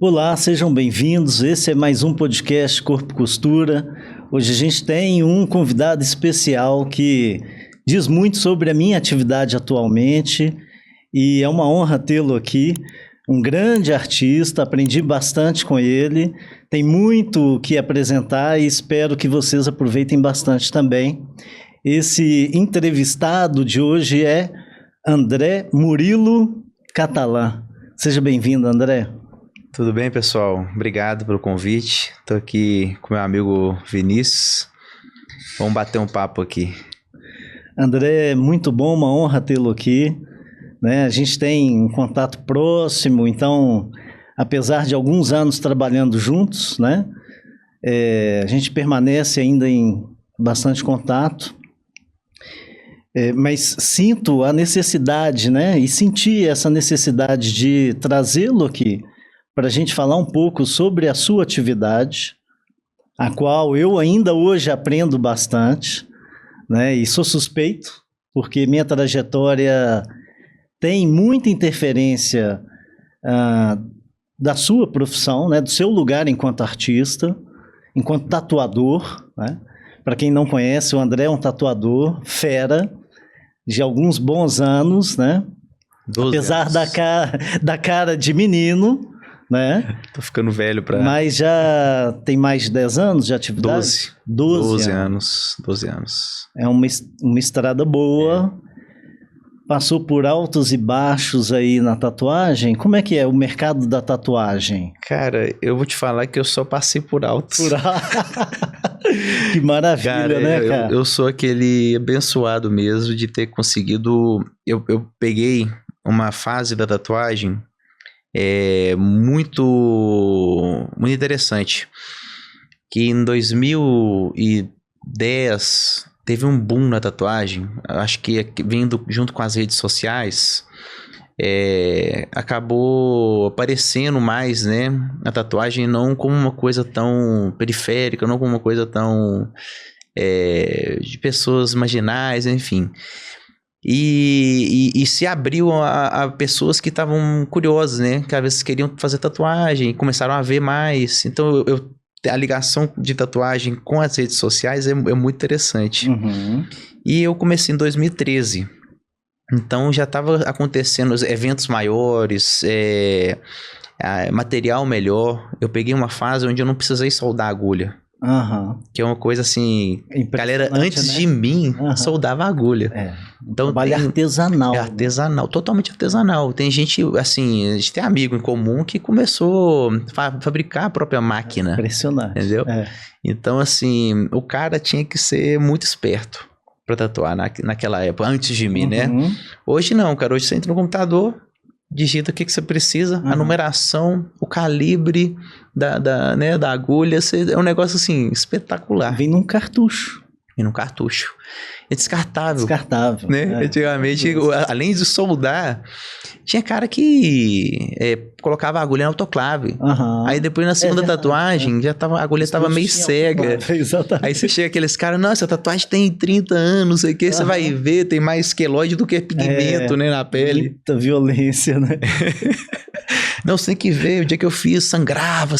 Olá, sejam bem-vindos. Esse é mais um podcast Corpo Costura. Hoje a gente tem um convidado especial que diz muito sobre a minha atividade atualmente e é uma honra tê-lo aqui. Um grande artista, aprendi bastante com ele, tem muito o que apresentar e espero que vocês aproveitem bastante também. Esse entrevistado de hoje é André Murilo Catalã. Seja bem-vindo, André. Tudo bem, pessoal? Obrigado pelo convite. Estou aqui com meu amigo Vinícius. Vamos bater um papo aqui. André, muito bom, uma honra tê-lo aqui. A gente tem um contato próximo, então, apesar de alguns anos trabalhando juntos, a gente permanece ainda em bastante contato. Mas sinto a necessidade, e senti essa necessidade de trazê-lo aqui para a gente falar um pouco sobre a sua atividade, a qual eu ainda hoje aprendo bastante, e sou suspeito, porque minha trajetória tem muita interferência da sua profissão, do seu lugar enquanto artista, enquanto tatuador. Para quem não conhece, o André é um tatuador fera, de alguns bons anos, apesar anos. Da cara de menino, Tô ficando velho para... Mas já tem mais de 10 anos de atividade? 12 anos. 12 anos. É uma estrada boa. Passou por altos e baixos aí na tatuagem. Como é que é o mercado da tatuagem? Cara, eu vou te falar que eu só passei por altos. Que maravilha, cara? Eu sou aquele abençoado mesmo de ter conseguido... Eu peguei uma fase da tatuagem muito interessante, que em 2010 teve um boom na tatuagem. Acho que vindo junto com as redes sociais, acabou aparecendo mais, a tatuagem não como uma coisa tão periférica, não como uma coisa tão de pessoas marginais, enfim. E se abriu a pessoas que estavam curiosas, que às vezes queriam fazer tatuagem e começaram a ver mais. Então a ligação de tatuagem com as redes sociais é muito interessante. Uhum. E eu comecei em 2013. Então já estava acontecendo eventos maiores, material melhor. Eu peguei uma fase onde eu não precisei soldar agulha. Uhum. Que é uma coisa assim... Galera, antes de mim, soldava agulha. Então, trabalho artesanal. É artesanal, totalmente artesanal. Tem gente, assim, a gente tem amigo em comum que começou a fabricar a própria máquina. Impressionante. Entendeu? Então, assim, o cara tinha que ser muito esperto para tatuar naquela época, antes de mim, Hoje não, cara. Hoje você entra no computador, digita o que você precisa, a numeração, o calibre da agulha, é um negócio assim, espetacular. Vem num cartucho. É descartável. Antigamente, além de soldar, tinha cara que colocava a agulha na autoclave. Aí depois na segunda tatuagem, a agulha estava meio cega. Exatamente. Aí você chega aqueles caras, nossa, a tatuagem tem 30 anos, não sei o que, você vai ver, tem mais queloide do que pigmento, na pele. Muita violência, Não, você tem que ver, o dia que eu fiz, sangrava.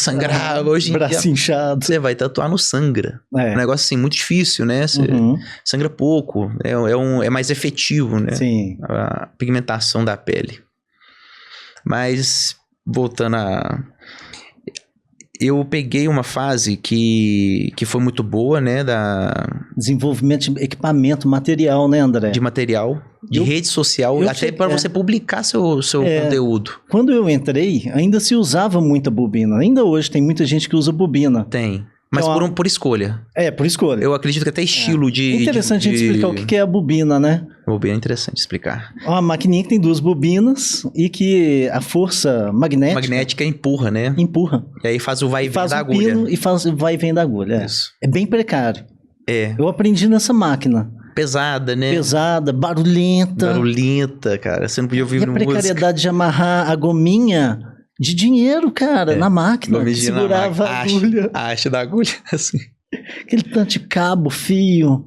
Hoje em braço dia, inchado. Você vai tatuar no sangra. Um negócio assim, muito difícil, Você sangra pouco, é mais efetivo, Sim. A pigmentação da pele. Mas, voltando eu peguei uma fase que foi muito boa, Desenvolvimento de equipamento, material, André? De material, de rede social, até para você publicar seu conteúdo. Quando eu entrei, ainda se usava muita bobina. Ainda hoje tem muita gente que usa bobina. Tem. Mas então, por escolha. Por escolha. Eu acredito que até estilo de... É interessante a gente explicar o que é a bobina, Bobina é interessante explicar. Uma maquininha que tem 2 bobinas e que a força magnética empurra, Empurra. E aí faz o vai e vem da agulha. Pino e faz o vai e vem da agulha. Isso. É bem precário. Eu aprendi nessa máquina. Pesada, Pesada, barulhenta. Cara. Você não podia ouvir música. E a precariedade de amarrar a gominha... de dinheiro, cara, na máquina, que segurava a agulha. A haste da agulha, assim. Aquele tanto de cabo, fio.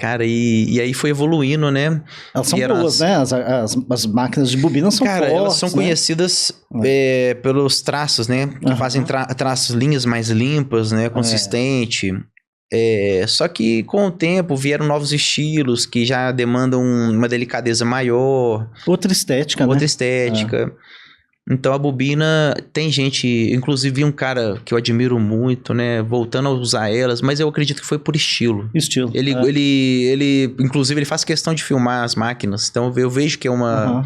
Cara, e aí foi evoluindo, né? Elas são boas, né? As máquinas de bobina são fortes, elas são conhecidas pelos traços, né? Que fazem traços, linhas mais limpas, né? Consistente. Só que com o tempo vieram novos estilos que já demandam uma delicadeza maior. Outra estética, né? Outra estética. Então a bobina, tem gente, inclusive um cara que eu admiro muito, né, voltando a usar elas, mas eu acredito que foi por estilo. Ele inclusive, ele faz questão de filmar as máquinas, então eu vejo que é uma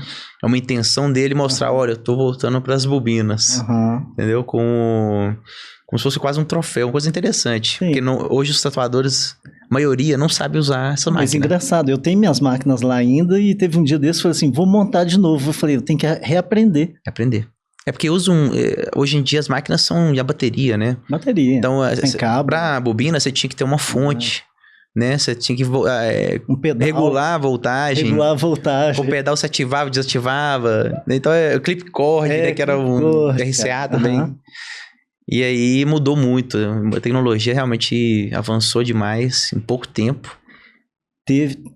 intenção dele mostrar, olha, eu tô voltando para as bobinas, entendeu? Como se fosse quase um troféu, uma coisa interessante. Sim. Porque hoje os tatuadores, a maioria, não sabe usar essa máquina. Mas engraçado, eu tenho minhas máquinas lá ainda e teve um dia desse, eu falei assim, vou montar de novo. Eu falei, eu tenho que reaprender. Aprender. É porque hoje em dia as máquinas são de bateria, né? Bateria, então, sem cabo. Pra bobina, você tinha que ter uma fonte, né? Você tinha que um pedal, regular a voltagem. Com o pedal você ativava, desativava. Então, o clip cord, né? Que era um RCA também. E aí mudou muito, a tecnologia realmente avançou demais em pouco tempo.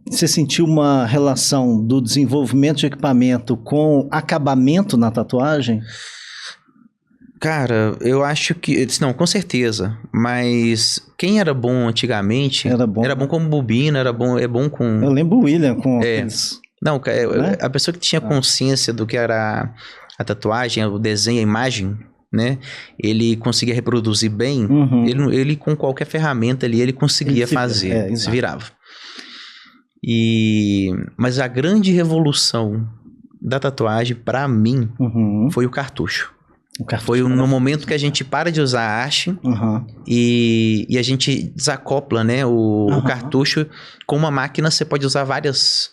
Você sentiu uma relação do desenvolvimento de equipamento com acabamento na tatuagem? Cara, eu acho que... Não, com certeza. Mas quem era bom antigamente... Era bom como bobina, é bom com... Eu lembro o William com aqueles... Não, a pessoa que tinha consciência do que era a tatuagem, o desenho, a imagem... né? Ele conseguia reproduzir bem, ele com qualquer ferramenta ali, ele conseguia fazer, se virava. Mas a grande revolução da tatuagem, pra mim, foi o cartucho. Foi no momento que a gente para de usar a haste e a gente desacopla, né? O cartucho. Com uma máquina você pode usar vários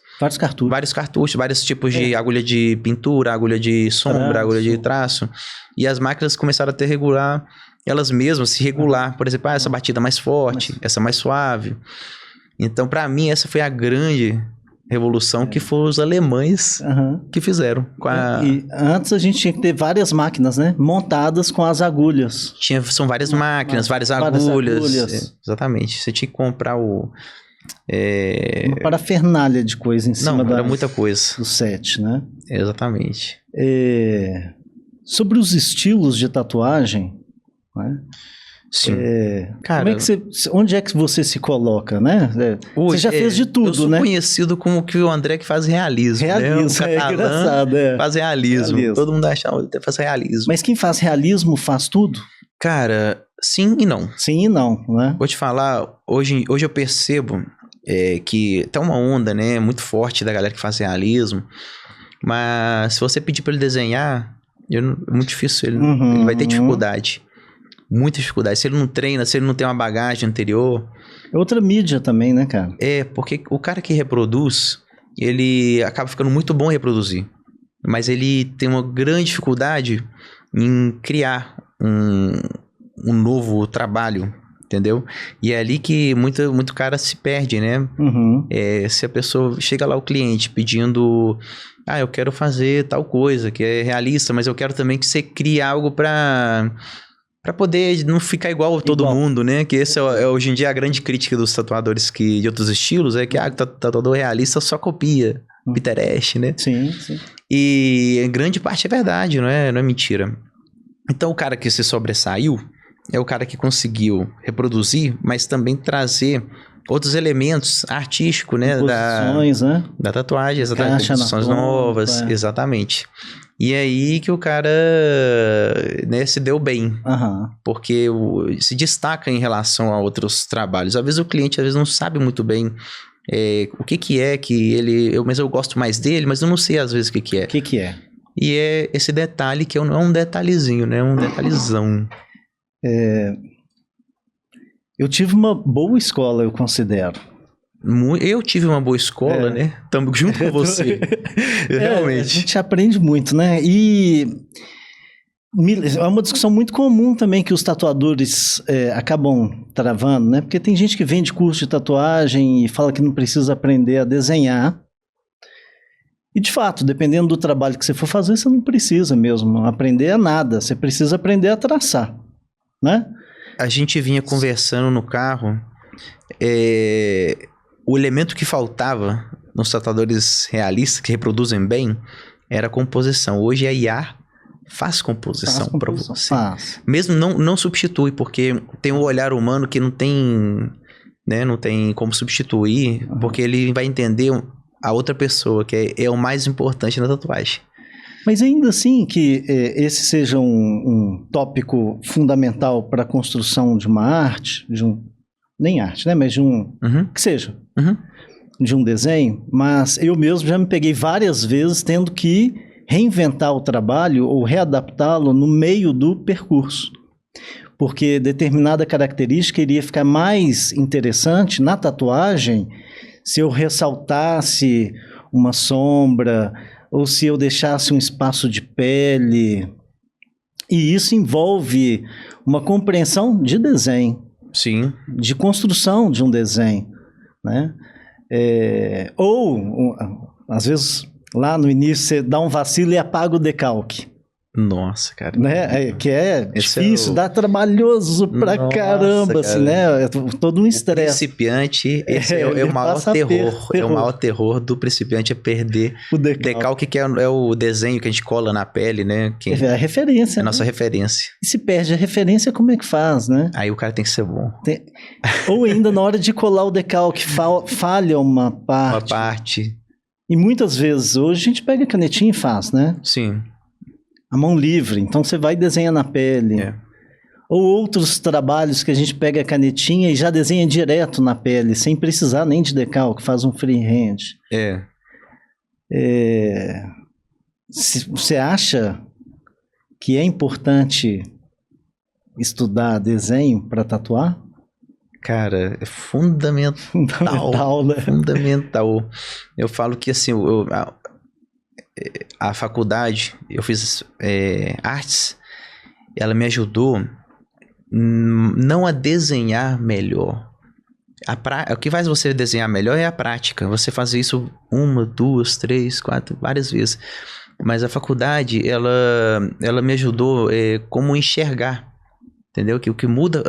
cartuchos, vários tipos de agulha de pintura, agulha de sombra, agulha de traço. E as máquinas começaram a ter regular, elas mesmas se regular. Por exemplo, essa batida mais forte, essa mais suave. Então, pra mim, essa foi a grande revolução que foram os alemães que fizeram. E antes a gente tinha que ter várias máquinas, né? Montadas com as agulhas. São várias máquinas, várias agulhas. Exatamente. Você tinha que comprar uma parafernália de coisa em cima era muita coisa. Do set, né? Exatamente. Sobre os estilos de tatuagem, né? Sim. Cara, como é que onde é que você se coloca, né? Você já fez de tudo, né? Eu sou conhecido como que o André que faz realismo. Realismo, né? Engraçado, faz realismo. Todo mundo acha que faz realismo. Mas quem faz realismo faz tudo? Cara, sim e não. Sim e não, né? Vou te falar, hoje eu percebo que tá uma onda, né, muito forte da galera que faz realismo, mas se você pedir pra ele desenhar, é muito difícil, ele vai ter dificuldade. Muita dificuldade. Se ele não treina, se ele não tem uma bagagem anterior. É outra mídia também, né, cara? Porque o cara que reproduz, ele acaba ficando muito bom em reproduzir. Mas ele tem uma grande dificuldade em criar um novo trabalho, entendeu? E é ali que muito cara se perde, né? Se a pessoa... Chega lá o cliente pedindo... eu quero fazer tal coisa, que é realista, mas eu quero também que você crie algo pra poder não ficar igual a todo mundo, né? Que esse hoje em dia a grande crítica dos tatuadores de outros estilos é que o tatuador realista só copia Pinterest, né? Sim, sim. E em grande parte é verdade, não é mentira. Então o cara que se sobressaiu é o cara que conseguiu reproduzir, mas também trazer outros elementos artísticos, né? Da tatuagem, exatamente. Composições novas, exatamente. E aí que o cara, né, se deu bem. Porque se destaca em relação a outros trabalhos. Às vezes o cliente não sabe muito bem o que é que ele... Mas eu gosto mais dele, mas eu não sei às vezes o que é. O que é? E é esse detalhe que não é um detalhezinho, né? É um detalhezão. Eu tive uma boa escola, eu considero. Eu tive uma boa escola, né? Tamo junto com você. Realmente. A gente aprende muito, né? E é uma discussão muito comum também que os tatuadores acabam travando, né? Porque tem gente que vende curso de tatuagem e fala que não precisa aprender a desenhar. E de fato, dependendo do trabalho que você for fazer, você não precisa mesmo aprender a nada. Você precisa aprender a traçar, né? A gente vinha conversando no carro... o elemento que faltava nos tatuadores realistas, que reproduzem bem, era a composição. Hoje a IA faz composição para você. Mesmo não substitui, porque tem o olhar humano que não tem, né, não tem como substituir, porque ele vai entender a outra pessoa, que é o mais importante na tatuagem. Mas ainda assim que esse seja um tópico fundamental para a construção de uma arte, nem arte, né, mas de que seja, de um desenho, mas eu mesmo já me peguei várias vezes tendo que reinventar o trabalho ou readaptá-lo no meio do percurso, porque determinada característica iria ficar mais interessante na tatuagem se eu ressaltasse uma sombra ou se eu deixasse um espaço de pele, e isso envolve uma compreensão de desenho, sim, de construção de um desenho, né? Ou às vezes lá no início você dá um vacilo e apaga o decalque. Nossa, cara. Né? Que é difícil, dá trabalhoso pra caramba, cara. Assim, né? É todo um estresse. O principiante, esse é o maior terror. É o maior terror do principiante, é perder o decalque, que é o desenho que a gente cola na pele, né? Que é a referência. É a nossa referência. E se perde a referência, como é que faz, né? Aí o cara tem que ser bom. Ou ainda na hora de colar o decalque, falha uma parte. Uma parte. E muitas vezes hoje a gente pega a canetinha e faz, né? Sim. A mão livre, então você vai e desenha na pele. Ou outros trabalhos que a gente pega a canetinha e já desenha direto na pele, sem precisar nem de decalque, faz um freehand. Você acha que é importante estudar desenho para tatuar? Cara, é fundamental. Fundamental, né? Fundamental. Eu falo que assim, a faculdade, eu fiz artes, ela me ajudou não a desenhar melhor. O que faz você desenhar melhor é a prática. Você fazer isso 1, 2, 3, 4, várias vezes. Mas a faculdade, ela me ajudou como enxergar. Entendeu? Que o que muda,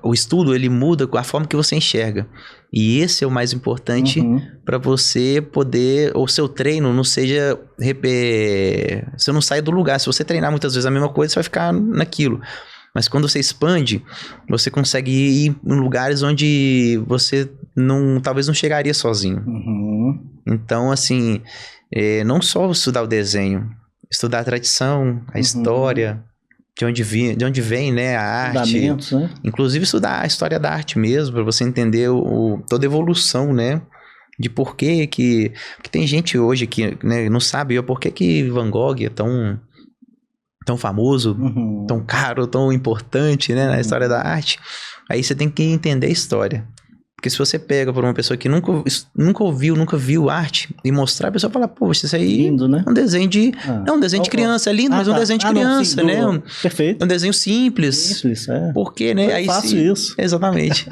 o estudo, ele muda a forma que você enxerga. E esse é o mais importante para você poder, o seu treino não seja, você não sai do lugar. Se você treinar muitas vezes a mesma coisa, você vai ficar naquilo. Mas quando você expande, você consegue ir em lugares onde você talvez não chegaria sozinho. Então, assim, não só estudar o desenho, estudar a tradição, a história, de onde vem, né, a arte. Né? Inclusive estudar a história da arte mesmo, para você entender toda a evolução, né? De por que tem gente hoje que, né, não sabe por que Van Gogh é tão famoso, tão caro, tão importante, né, na história da arte. Aí você tem que entender a história. Porque se você pega por uma pessoa que nunca viu arte e mostrar, a pessoa fala, poxa, isso aí lindo, né? É um desenho de criança, é lindo, mas é um desenho de criança, né? Perfeito. É um desenho simples. Por quê, né? Eu faço isso. Exatamente.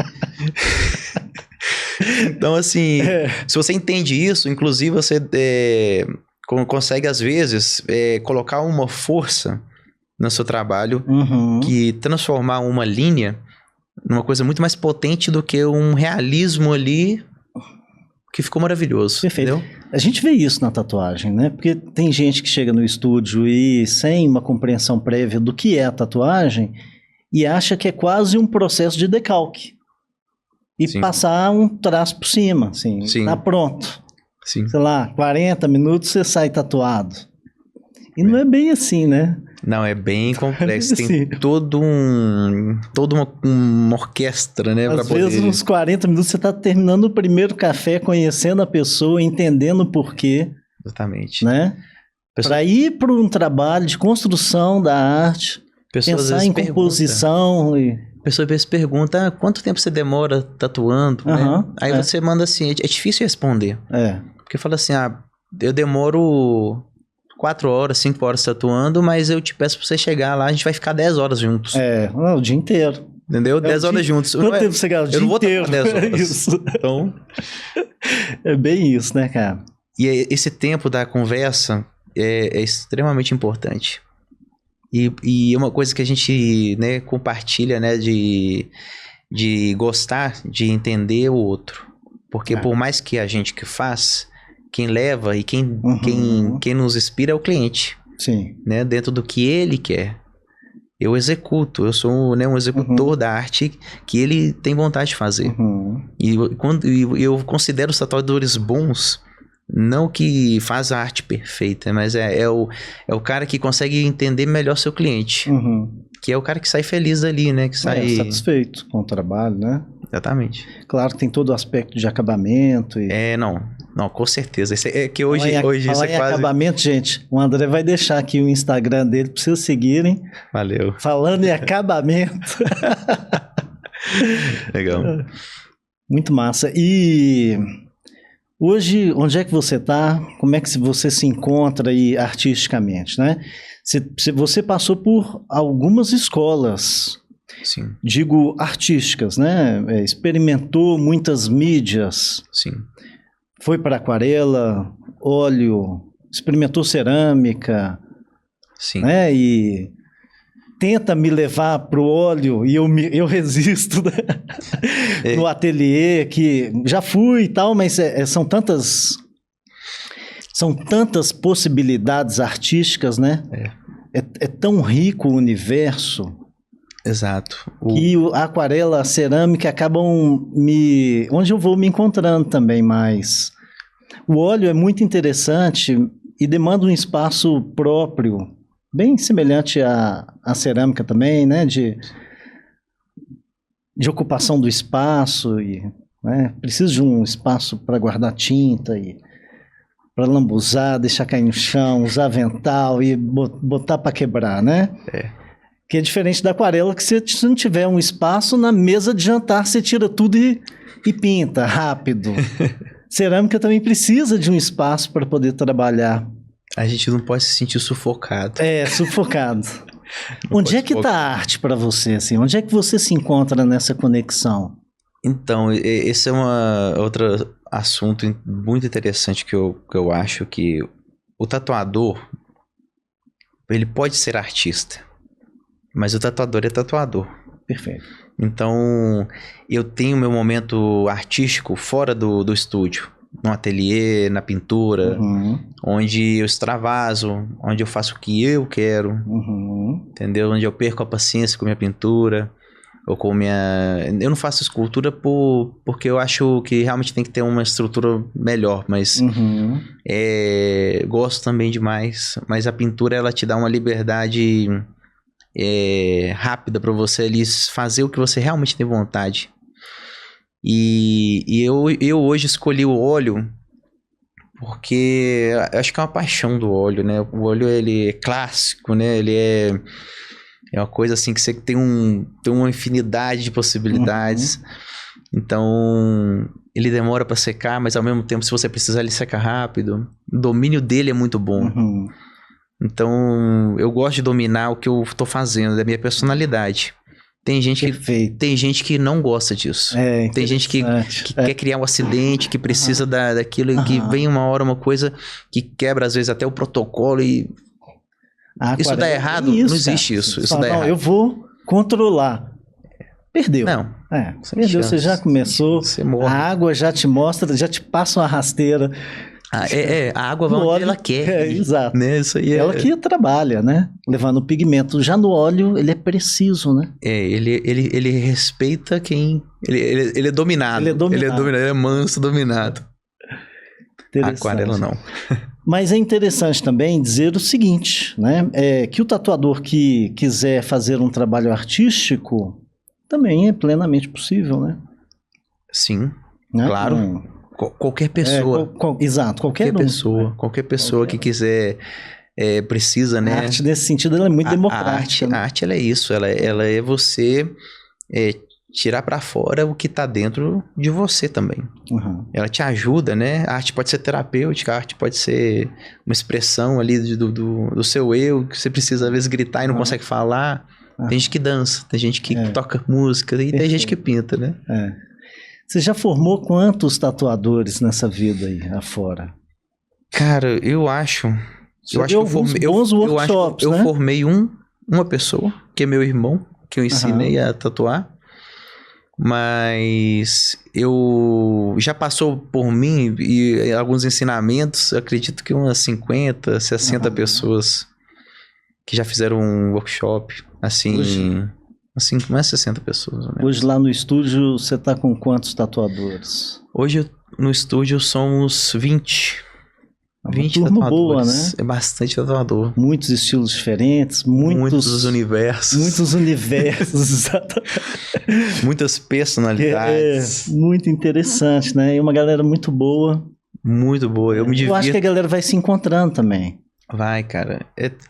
Então, assim, se você entende isso, inclusive você consegue, às vezes, colocar uma força no seu trabalho que transformar uma linha numa coisa muito mais potente do que um realismo ali que ficou maravilhoso. Perfeito. Entendeu? A gente vê isso na tatuagem, né? Porque tem gente que chega no estúdio e sem uma compreensão prévia do que é a tatuagem e acha que é quase um processo de decalque. E passar um traço por cima, assim, tá pronto. Sei lá, 40 minutos você sai tatuado. E não é bem assim, né? Não, é bem complexo. Tem toda uma orquestra, né? Às vezes, uns 40 minutos, você está terminando o primeiro café, conhecendo a pessoa, entendendo o porquê. Exatamente. Né? Para ir para um trabalho de construção da arte, pensar em composição. A pessoa às vezes pergunta, quanto tempo você demora tatuando? Né? Aí você manda assim, é difícil responder. Porque fala assim, eu demoro 4 horas, 5 horas tatuando, mas eu te peço pra você chegar lá, a gente vai ficar 10 horas juntos. O dia inteiro. Entendeu? 10 horas juntos. Quanto tempo você gasta? O dia inteiro. Eu não vou tatuar 10 horas. Isso. Então... É bem isso, né, cara? E esse tempo da conversa é extremamente importante. E é uma coisa que a gente, né, compartilha, né, de gostar de entender o outro. Porque por mais que a gente que faz, quem leva e quem nos inspira é o cliente. Sim. Né? Dentro do que ele quer. Eu executo, eu sou, né, um executor da arte que ele tem vontade de fazer. E eu considero os tatuadores bons, não que faz a arte perfeita, mas é o cara que consegue entender melhor seu cliente. Que é o cara que sai feliz dali, né? Que sai satisfeito com o trabalho, né? Exatamente. Claro que tem todo o aspecto de acabamento. Não, com certeza. É que hoje isso é quase... acabamento, gente, o André vai deixar aqui o Instagram dele para vocês seguirem. Valeu. Falando em acabamento. Legal. Muito massa. E hoje, onde é que você está? Como é que você se encontra aí artisticamente, né? Se você passou por algumas escolas, sim, digo artísticas, né? Experimentou muitas mídias. Sim. Foi para aquarela, óleo, experimentou cerâmica. Sim. Né? E tenta me levar para o óleo e eu resisto, né? No ateliê, que já fui e tal, mas são tantas possibilidades artísticas, né? É tão rico o universo. Exato. Que a aquarela, a cerâmica acabam onde eu vou me encontrando também mais. O óleo é muito interessante e demanda um espaço próprio, bem semelhante à cerâmica também, né? De ocupação do espaço, né? Precisa de um espaço para guardar tinta e para lambuzar, deixar cair no chão, usar avental e botar para quebrar, né? Que é diferente da aquarela, que se não tiver um espaço, na mesa de jantar você tira tudo e pinta rápido. Cerâmica também precisa de um espaço para poder trabalhar. A gente não pode se sentir sufocado. Sufocado. Onde é que está a arte para você? Assim? Onde é que você se encontra nessa conexão? Então, esse é outro assunto muito interessante que eu acho que o tatuador, ele pode ser artista, mas o tatuador é tatuador. Perfeito. Então, eu tenho meu momento artístico fora do estúdio, no ateliê, na pintura, onde eu extravaso, onde eu faço o que eu quero, entendeu? Onde eu perco a paciência com minha pintura, ou com minha... Eu não faço escultura porque eu acho que realmente tem que ter uma estrutura melhor, mas gosto também demais, mas a pintura, ela te dá uma liberdade rápida para você ali fazer o que você realmente tem vontade. E eu hoje escolhi o óleo porque acho que é uma paixão do óleo, né? O óleo, ele é clássico, né? Ele é uma coisa assim que você tem uma infinidade de possibilidades. Então, ele demora para secar, mas ao mesmo tempo, se você precisar, ele seca rápido. O domínio dele é muito bom. Então, eu gosto de dominar o que eu tô fazendo, da minha personalidade. Tem gente que não gosta disso. Tem gente que quer criar um acidente, que precisa daquilo, e que vem uma hora uma coisa que quebra, às vezes, até o protocolo e... isso dá errado? Não existe isso. Isso dá errado. Eu vou controlar. Perdeu. Não. Perdeu, você já começou. Você morre. A água já te mostra, já te passa uma rasteira. A água vai onde ela quer. Exato. Né? Isso aí ela que trabalha, né? Levando o pigmento. Já no óleo, ele é preciso, né? Ele respeita quem... Ele é dominado. Ele é manso, dominado. Aquarela não. Mas é interessante também dizer o seguinte, né? Que o tatuador que quiser fazer um trabalho artístico também é plenamente possível, né? Sim, né? Claro. Qualquer pessoa. Exato, qualquer pessoa que quiser, precisa, né? A arte, nesse sentido, ela é muito democrática. A arte, ela é isso. Ela é você tirar para fora o que está dentro de você também. Ela te ajuda, né? A arte pode ser terapêutica, a arte pode ser uma expressão ali do seu eu, que você precisa, às vezes, gritar e não consegue falar. Tem gente que dança, tem gente que toca música, e tem gente que pinta, né? Você já formou quantos tatuadores nessa vida aí, afora? Cara, eu acho que eu formei uma pessoa, que é meu irmão, que eu ensinei a tatuar. Mas eu já passou por mim e alguns ensinamentos, eu acredito que umas 50, 60 pessoas que já fizeram um workshop, assim, mais 60 pessoas. Né? Hoje lá no estúdio você tá com quantos tatuadores? Hoje no estúdio somos 20. Uma 20 turma tatuadores. boa, né? É bastante tatuador. Muitos estilos diferentes, muitos universos. Muitos universos, exatamente. Muitas personalidades. Muito interessante, né? E uma galera muito boa. Muito boa. Eu me divirto. Eu acho que a galera vai se encontrando também. Vai, cara.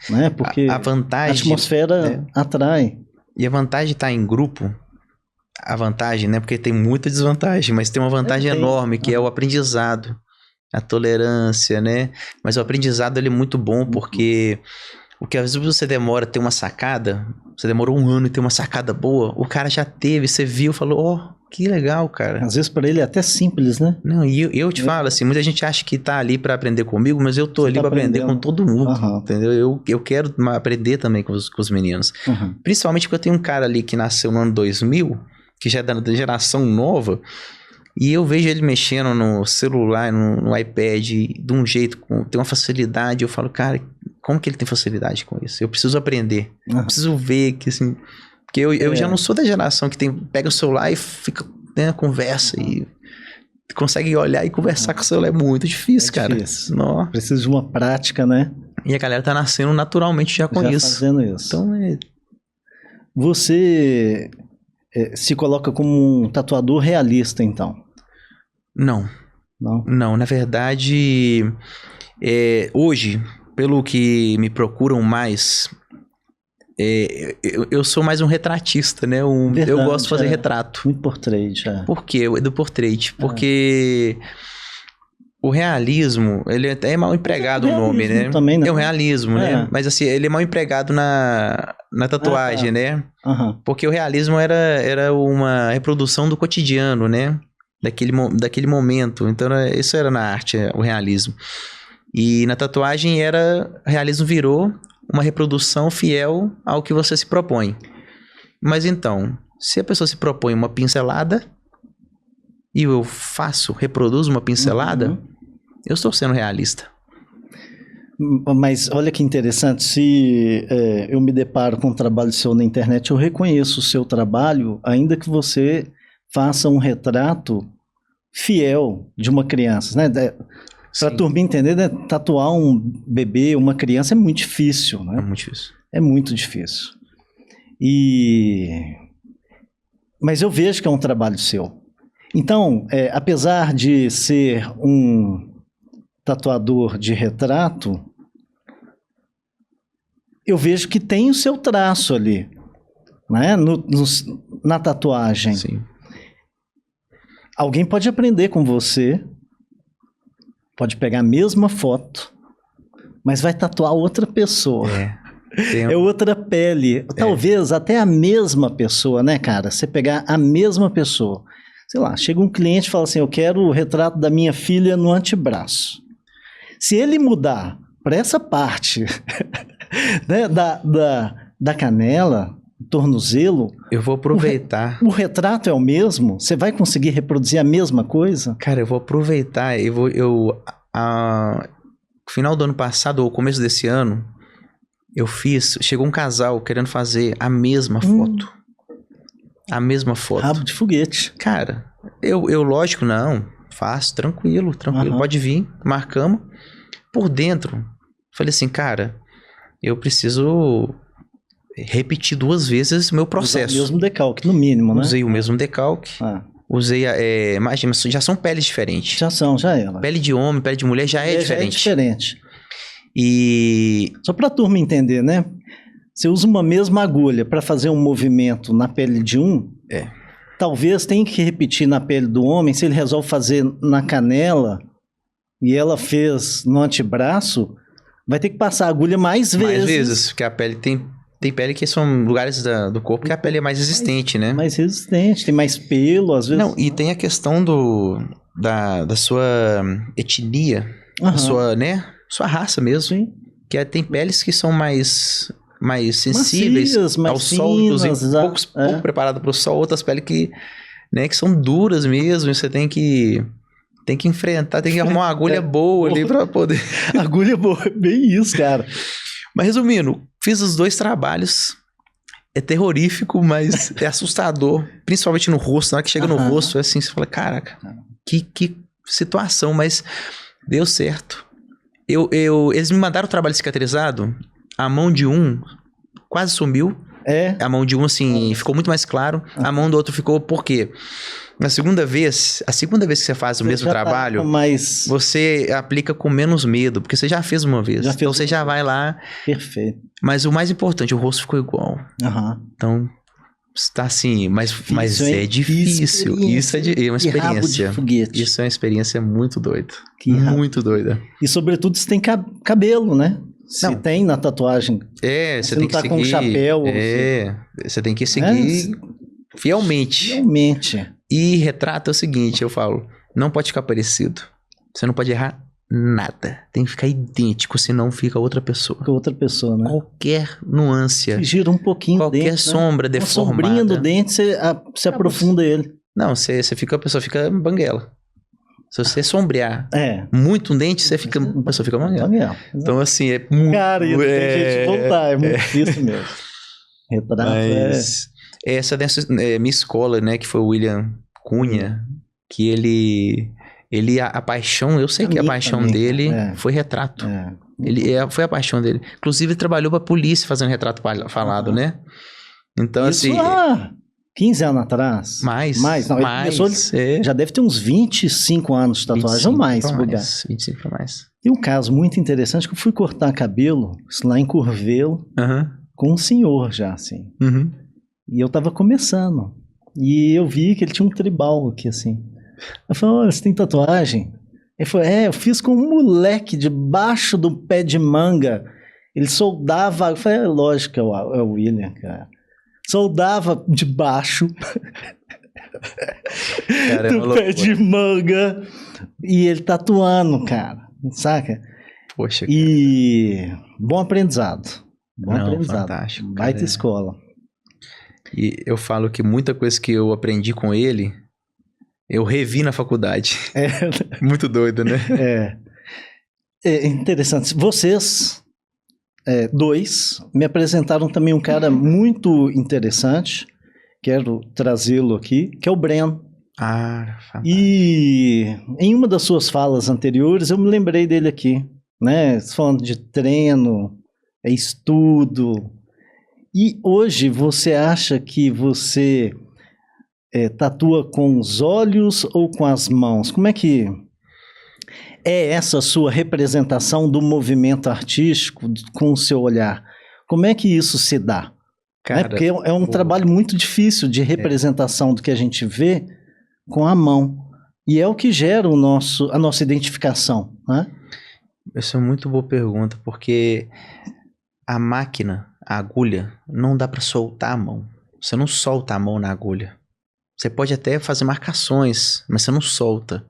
Né? Porque a vantagem, a atmosfera atrai. E a vantagem de estar em grupo, a vantagem, né? Porque tem muita desvantagem, mas tem uma vantagem enorme, que é o aprendizado. A tolerância, né? Mas o aprendizado, ele é muito bom, porque o que às vezes você demora a ter uma sacada, você demorou 1 ano e ter uma sacada boa, o cara já teve, você viu, falou, que legal, cara. Às vezes para ele é até simples, né? Não, e eu te falo assim, muita gente acha que tá ali para aprender comigo, mas eu tô ali para aprender com todo mundo, entendeu? Eu quero aprender também com os meninos. Principalmente porque eu tenho um cara ali que nasceu no ano 2000, que já é da geração nova, e eu vejo ele mexendo no celular, no iPad, de um jeito, tem uma facilidade. Eu falo, cara, como que ele tem facilidade com isso? Eu preciso aprender. Eu preciso ver que, assim... Porque eu já não sou da geração que pega o celular e fica, né, conversa e consegue olhar e conversar com o celular. É muito difícil, cara. Difícil. Precisa de uma prática, né? E a galera tá nascendo naturalmente já com isso. Fazendo isso. Então, Você se coloca como um tatuador realista, então? Não. Na verdade, hoje, pelo que me procuram mais, eu sou mais um retratista, né? Verdade, eu gosto de fazer retrato. Muito portrait, Por quê? Do portrait. Porque o realismo, ele é até mal empregado o nome, né? Também, né? É o realismo, né? Mas assim, ele é mal empregado na tatuagem, né? Porque o realismo era uma reprodução do cotidiano, né? Daquele momento. Então, isso era na arte, o realismo. E na tatuagem realismo virou uma reprodução fiel ao que você se propõe. Mas então, se a pessoa se propõe uma pincelada e eu reproduzo uma pincelada, eu estou sendo realista. Mas olha que interessante, se eu me deparo com um trabalho seu na internet, eu reconheço o seu trabalho, ainda que você faça um retrato fiel de uma criança, né? Para a turma entender, né? Tatuar um bebê, uma criança é muito difícil, né? É muito difícil. É muito difícil. Mas eu vejo que é um trabalho seu. Então, apesar de ser um tatuador de retrato, eu vejo que tem o seu traço ali, né? Na tatuagem. Sim. Alguém pode aprender com você, pode pegar a mesma foto, mas vai tatuar outra pessoa. É outra pele. Talvez até a mesma pessoa, né, cara? Você pegar a mesma pessoa. Sei lá, chega um cliente e fala assim, eu quero o retrato da minha filha no antebraço. Se ele mudar para essa parte né, da canela, tornozelo... Eu vou aproveitar. O retrato é o mesmo? Você vai conseguir reproduzir a mesma coisa? Cara, eu vou aproveitar. Final do ano passado, ou começo desse ano, chegou um casal querendo fazer a mesma foto. A mesma foto. Rabo de foguete. Cara, eu lógico, não. Faço, tranquilo. Pode vir, marcamos. Por dentro, falei assim, cara, eu preciso repetir 2 vezes o meu processo. Usar o mesmo decalque, no mínimo, né? Usei o mesmo decalque. Usei, imagina, já são peles diferentes. Já é. Pele de homem, pele de mulher já é diferente. Já é diferente. E... Só pra turma entender, né? Você usa uma mesma agulha para fazer um movimento na pele de talvez tenha que repetir na pele do homem. Se ele resolve fazer na canela e ela fez no antebraço, vai ter que passar a agulha mais vezes. Mais vezes, porque a pele tem pele que são lugares do corpo que a pele é mais resistente, né? Mais resistente, tem mais pelo, às vezes. Não, e tem a questão da sua etnia, da sua, né? Sua raça mesmo. Sim. Que tem peles que são mais sensíveis macias, mais ao sol, inclusive pouco preparado para o sol, outras peles que né? Que são duras mesmo, você tem que enfrentar, tem que arrumar uma agulha boa ali pra poder... Agulha boa, bem isso, cara. Mas resumindo, fiz os 2 trabalhos. É terrorífico, mas é assustador. Principalmente no rosto. Na hora que chega no rosto, é assim, você fala, caraca, que situação, mas deu certo. Eles me mandaram o trabalho cicatrizado, a mão de um quase sumiu. A mão de um, assim, ficou muito mais claro. A mão do outro ficou, por quê? A segunda vez que você faz o mesmo trabalho, você aplica com menos medo, porque você já fez uma vez. Então você já vai lá. Perfeito. Mas o mais importante, o rosto ficou igual. Então, está assim, mas é difícil. Isso é uma experiência. Isso é uma experiência muito doida. Muito doida. E sobretudo se tem cabelo, né? Se tem na tatuagem. Você tem que seguir. Com um chapéu. Você tem que seguir fielmente. E retrato é o seguinte, eu falo, não pode ficar parecido. Você não pode errar nada. Tem que ficar idêntico, senão fica outra pessoa. Fica outra pessoa, né? Qualquer nuance. Gira um pouquinho o dente. Qualquer sombra deformada. Uma sombrinha do dente, você aprofunda ele. Não, a pessoa fica banguela. Se você sombrear muito um dente, a pessoa fica banguela. Então, assim, é muito... Cara, não tem jeito de voltar, é muito difícil mesmo. Retrato essa dessa minha escola, né, que foi o William Cunha, que ele a paixão, eu sei que a paixão dele foi retrato. Foi a paixão dele. Inclusive, ele trabalhou pra polícia fazendo retrato falado, né? Então, isso assim... 15 anos atrás? Mais. Não, já deve ter uns 25 anos de tatuagem ou mais. 25 para mais. Tem um caso muito interessante que eu fui cortar cabelo, isso lá em Curvelo, com um senhor já, assim. E eu tava começando. E eu vi que ele tinha um tribal aqui, assim. Eu falei, olha, você tem tatuagem? Ele falou, eu fiz com um moleque debaixo do pé de manga. Ele soldava... Eu falei, lógico que é o William, cara. Soldava debaixo do pé de manga. E ele tatuando, cara. Saca? Poxa, cara. E bom aprendizado. Aprendizado. Fantástico. Baita escola. E eu falo que muita coisa que eu aprendi com ele, eu revi na faculdade. Muito doido, né? É interessante. Vocês... 2, me apresentaram também um cara muito interessante, quero trazê-lo aqui, que é o Breno. Fantástico. E em uma das suas falas anteriores, eu me lembrei dele aqui, né? Falando de treino, estudo. E hoje você acha que você tatua com os olhos ou com as mãos? Como é que... é essa sua representação do movimento artístico com o seu olhar? Como é que isso se dá? Cara, porque é um trabalho muito difícil de representação do que a gente vê com a mão. E é o que gera a nossa identificação, né? Essa é uma muito boa pergunta, porque a máquina, a agulha, não dá para soltar a mão. Você não solta a mão na agulha. Você pode até fazer marcações, mas você não solta.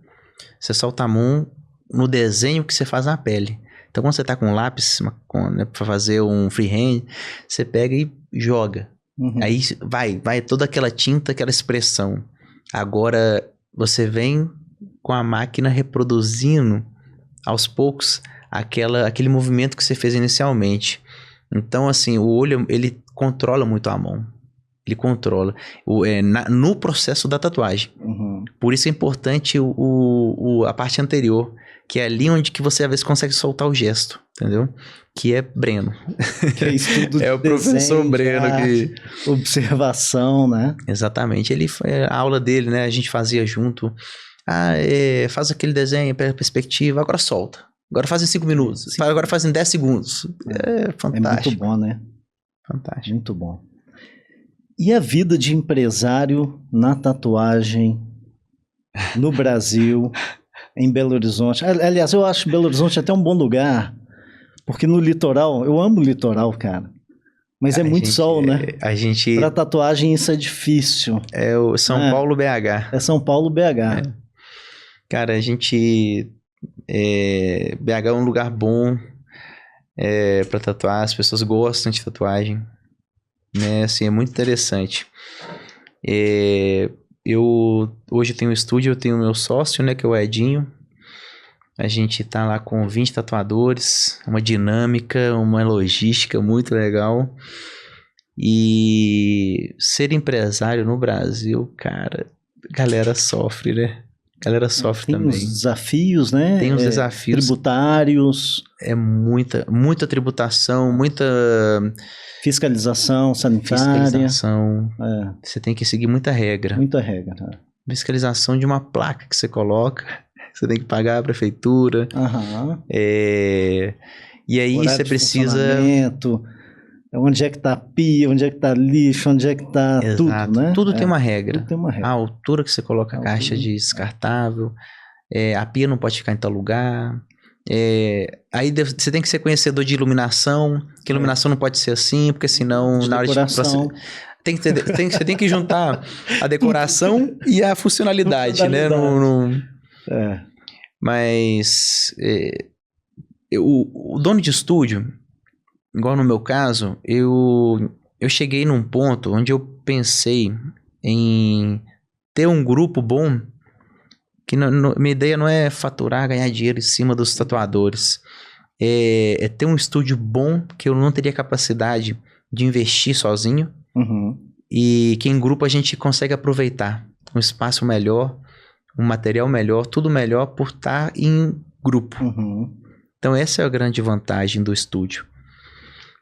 Você solta a mão no desenho que você faz na pele. Então, quando você tá com um lápis, para fazer um freehand, você pega e joga. Aí vai toda aquela tinta, aquela expressão. Agora, você vem com a máquina reproduzindo, aos poucos, aquele movimento que você fez inicialmente. Então, assim, o olho, ele controla muito a mão. Ele controla no processo da tatuagem. Por isso é importante a parte anterior, que é ali onde que você às vezes consegue soltar o gesto, entendeu? Que é Breno. Que é estudo de o professor Breno. Observação, né? Exatamente. A aula dele, né? A gente fazia junto. Faz aquele desenho, perspectiva, agora solta. Agora faz em 5 minutos. Agora faz em 10 segundos. É fantástico. É muito bom, né? Fantástico. Muito bom. E a vida de empresário na tatuagem no Brasil, em Belo Horizonte? Aliás, eu acho Belo Horizonte até um bom lugar, porque no litoral, eu amo o litoral, cara. Mas é muito sol, né? Para tatuagem isso é difícil. É o São Paulo BH. É São Paulo BH. Cara, BH é um lugar bom para tatuar, as pessoas gostam de tatuagem. Né, assim, é muito interessante. Hoje eu tenho um estúdio, eu tenho o meu sócio, né, que é o Edinho. A gente tá lá com 20 tatuadores, uma dinâmica, uma logística muito legal. E ser empresário no Brasil, cara, a galera sofre, né? A galera sofre tem também. Tem os desafios, né? Tem os desafios. Tributários. É muita tributação, muita... Fiscalização sanitária. Fiscalização. Você tem que seguir muita regra. Muita regra. Fiscalização de uma placa que você coloca. Você tem que pagar a prefeitura. E aí você precisa... Onde é que tá a pia, onde é que tá lixo, onde é que tá tudo, né? Tudo tem uma regra. Tudo tem uma regra. A altura que você coloca a caixa de descartável, a pia não pode ficar em tal lugar. Aí você tem que ser conhecedor de iluminação, que iluminação não pode ser assim, porque senão na hora de... Você tem que juntar a decoração e a funcionalidade, né? Mas o dono de estúdio, igual no meu caso, eu cheguei num ponto onde eu pensei em ter um grupo bom, que minha ideia não é faturar, ganhar dinheiro em cima dos tatuadores. É ter um estúdio bom, que eu não teria capacidade de investir sozinho, e que em grupo a gente consegue aproveitar um espaço melhor, um material melhor, tudo melhor por estar em grupo. Então essa é a grande vantagem do estúdio.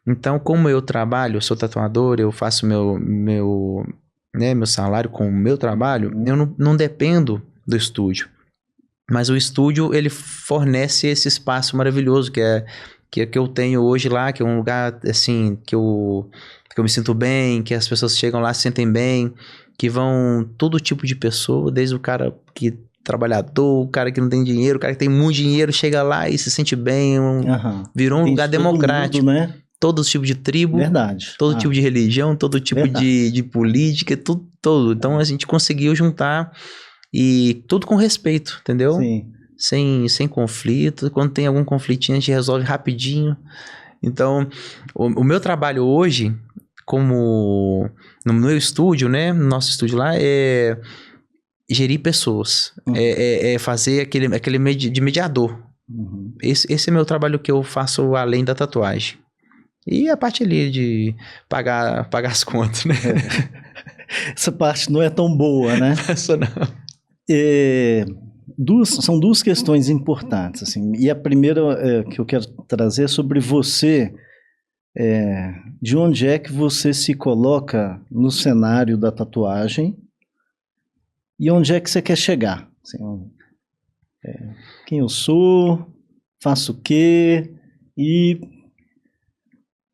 Então, como eu trabalho, eu sou tatuador, eu faço meu salário com o meu trabalho, eu não dependo do estúdio. Mas o estúdio, ele fornece esse espaço maravilhoso que eu tenho hoje lá, que é um lugar, assim, que eu me sinto bem, que as pessoas chegam lá, se sentem bem, que vão todo tipo de pessoa, desde o cara que trabalhador, o cara que não tem dinheiro, o cara que tem muito dinheiro, chega lá e se sente bem, virou um lugar democrático. Mundo, né? Todo tipo de tribo, todo tipo de religião, todo tipo de política, tudo. Então a gente conseguiu juntar e tudo com respeito, entendeu? Sim. Sem conflito. Quando tem algum conflitinho, a gente resolve rapidinho. Então, o meu trabalho hoje, como no meu estúdio, né? No nosso estúdio lá, é gerir pessoas. É fazer aquele de mediador. Esse é meu trabalho que eu faço além da tatuagem. E a parte ali de pagar as contas, né? Essa parte não é tão boa, né? Essa não. São duas questões importantes, assim. E a primeira que eu quero trazer é sobre você. De onde é que você se coloca no cenário da tatuagem e onde é que você quer chegar? Assim, quem eu sou, faço o quê e...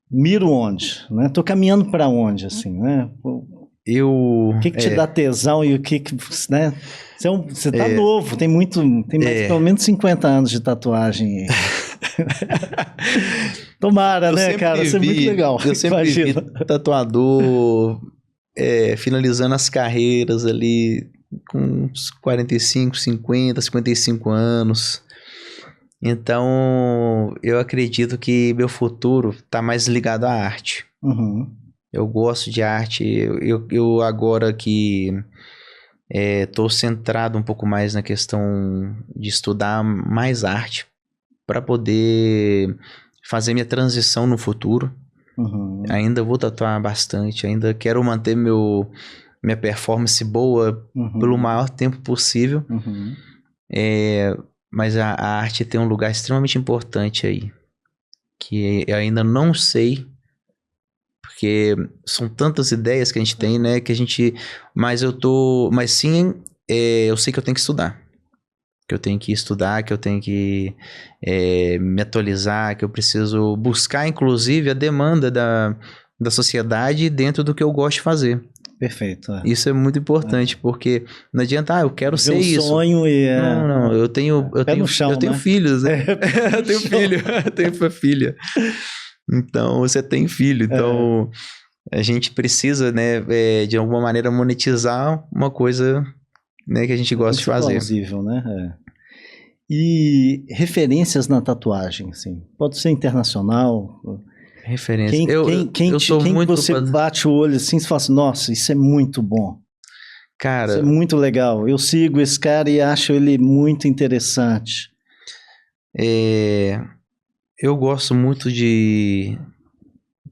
miro onde, né? Tô caminhando para onde, assim, né? O que te dá tesão e o que né? Você tá novo, tem mais pelo menos 50 anos de tatuagem. Tomara, né, cara? Isso é muito legal. Eu sempre vi tatuador finalizando as carreiras ali com uns 45, 50, 55 anos. Então, eu acredito que meu futuro está mais ligado à arte. Eu gosto de arte. Eu agora que estou centrado um pouco mais na questão de estudar mais arte para poder fazer minha transição no futuro. Ainda vou tatuar bastante, ainda quero manter minha performance boa pelo maior tempo possível. Mas a arte tem um lugar extremamente importante aí, que eu ainda não sei, porque são tantas ideias que a gente tem, né, mas sim, eu sei que eu tenho que estudar, que eu tenho que me atualizar, que eu preciso buscar, inclusive, a demanda da sociedade dentro do que eu gosto de fazer. Perfeito. Isso é muito importante, porque não adianta, eu quero ser isso. Sonho e Não, eu tenho filhos, né? Eu tenho filho, eu tenho filha. Então, você tem filho, então a gente precisa, né, de alguma maneira monetizar uma coisa, né, que a gente gosta de fazer. Plausível, né? E referências na tatuagem, assim, pode ser internacional. Referência. Quem você bate o olho assim e fala assim, nossa, isso é muito bom. Cara, isso é muito legal. Eu sigo esse cara e acho ele muito interessante. eu gosto muito de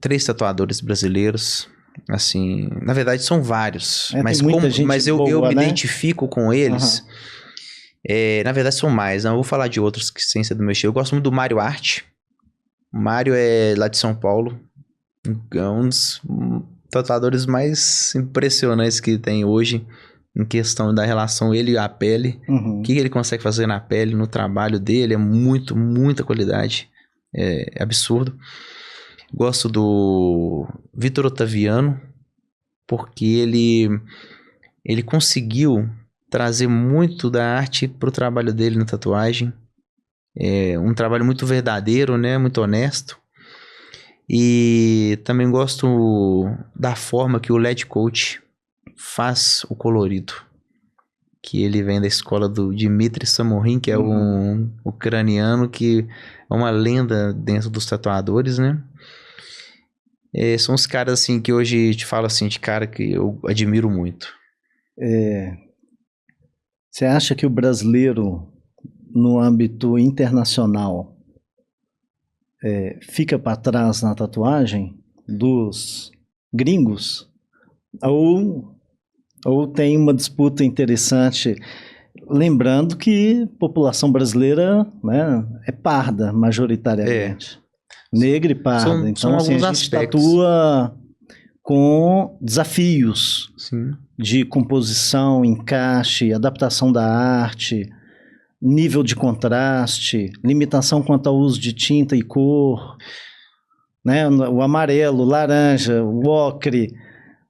3 tatuadores brasileiros. Assim, na verdade são vários, Tem muita gente eu boa, me né? identifico com eles. Na verdade são mais, não eu vou falar de outros que sem ser do meu estilo. Eu gosto muito do Mário Art. O Mário é lá de São Paulo, é um dos tatuadores mais impressionantes que tem hoje em questão da relação ele e a pele. O que ele consegue fazer na pele, no trabalho dele, é muita qualidade. É absurdo. Gosto do Vitor Otaviano, porque ele conseguiu trazer muito da arte pro trabalho dele na tatuagem. É um trabalho muito verdadeiro, né? Muito honesto. E também gosto da forma que o LED Coat faz o colorido. Que ele vem da escola do Dmitry Samorin, que é um ucraniano que é uma lenda dentro dos tatuadores, né? São os caras assim que hoje te falo assim de cara que eu admiro muito. Você acha que o brasileiro no âmbito internacional fica para trás na tatuagem dos gringos? Ou tem uma disputa interessante? Lembrando que a população brasileira, né, é parda majoritariamente. Negra e parda. Então, assim, a gente tatua com desafios de composição, encaixe, adaptação da arte, nível de contraste, limitação quanto ao uso de tinta e cor, né? O amarelo, o laranja, o ocre,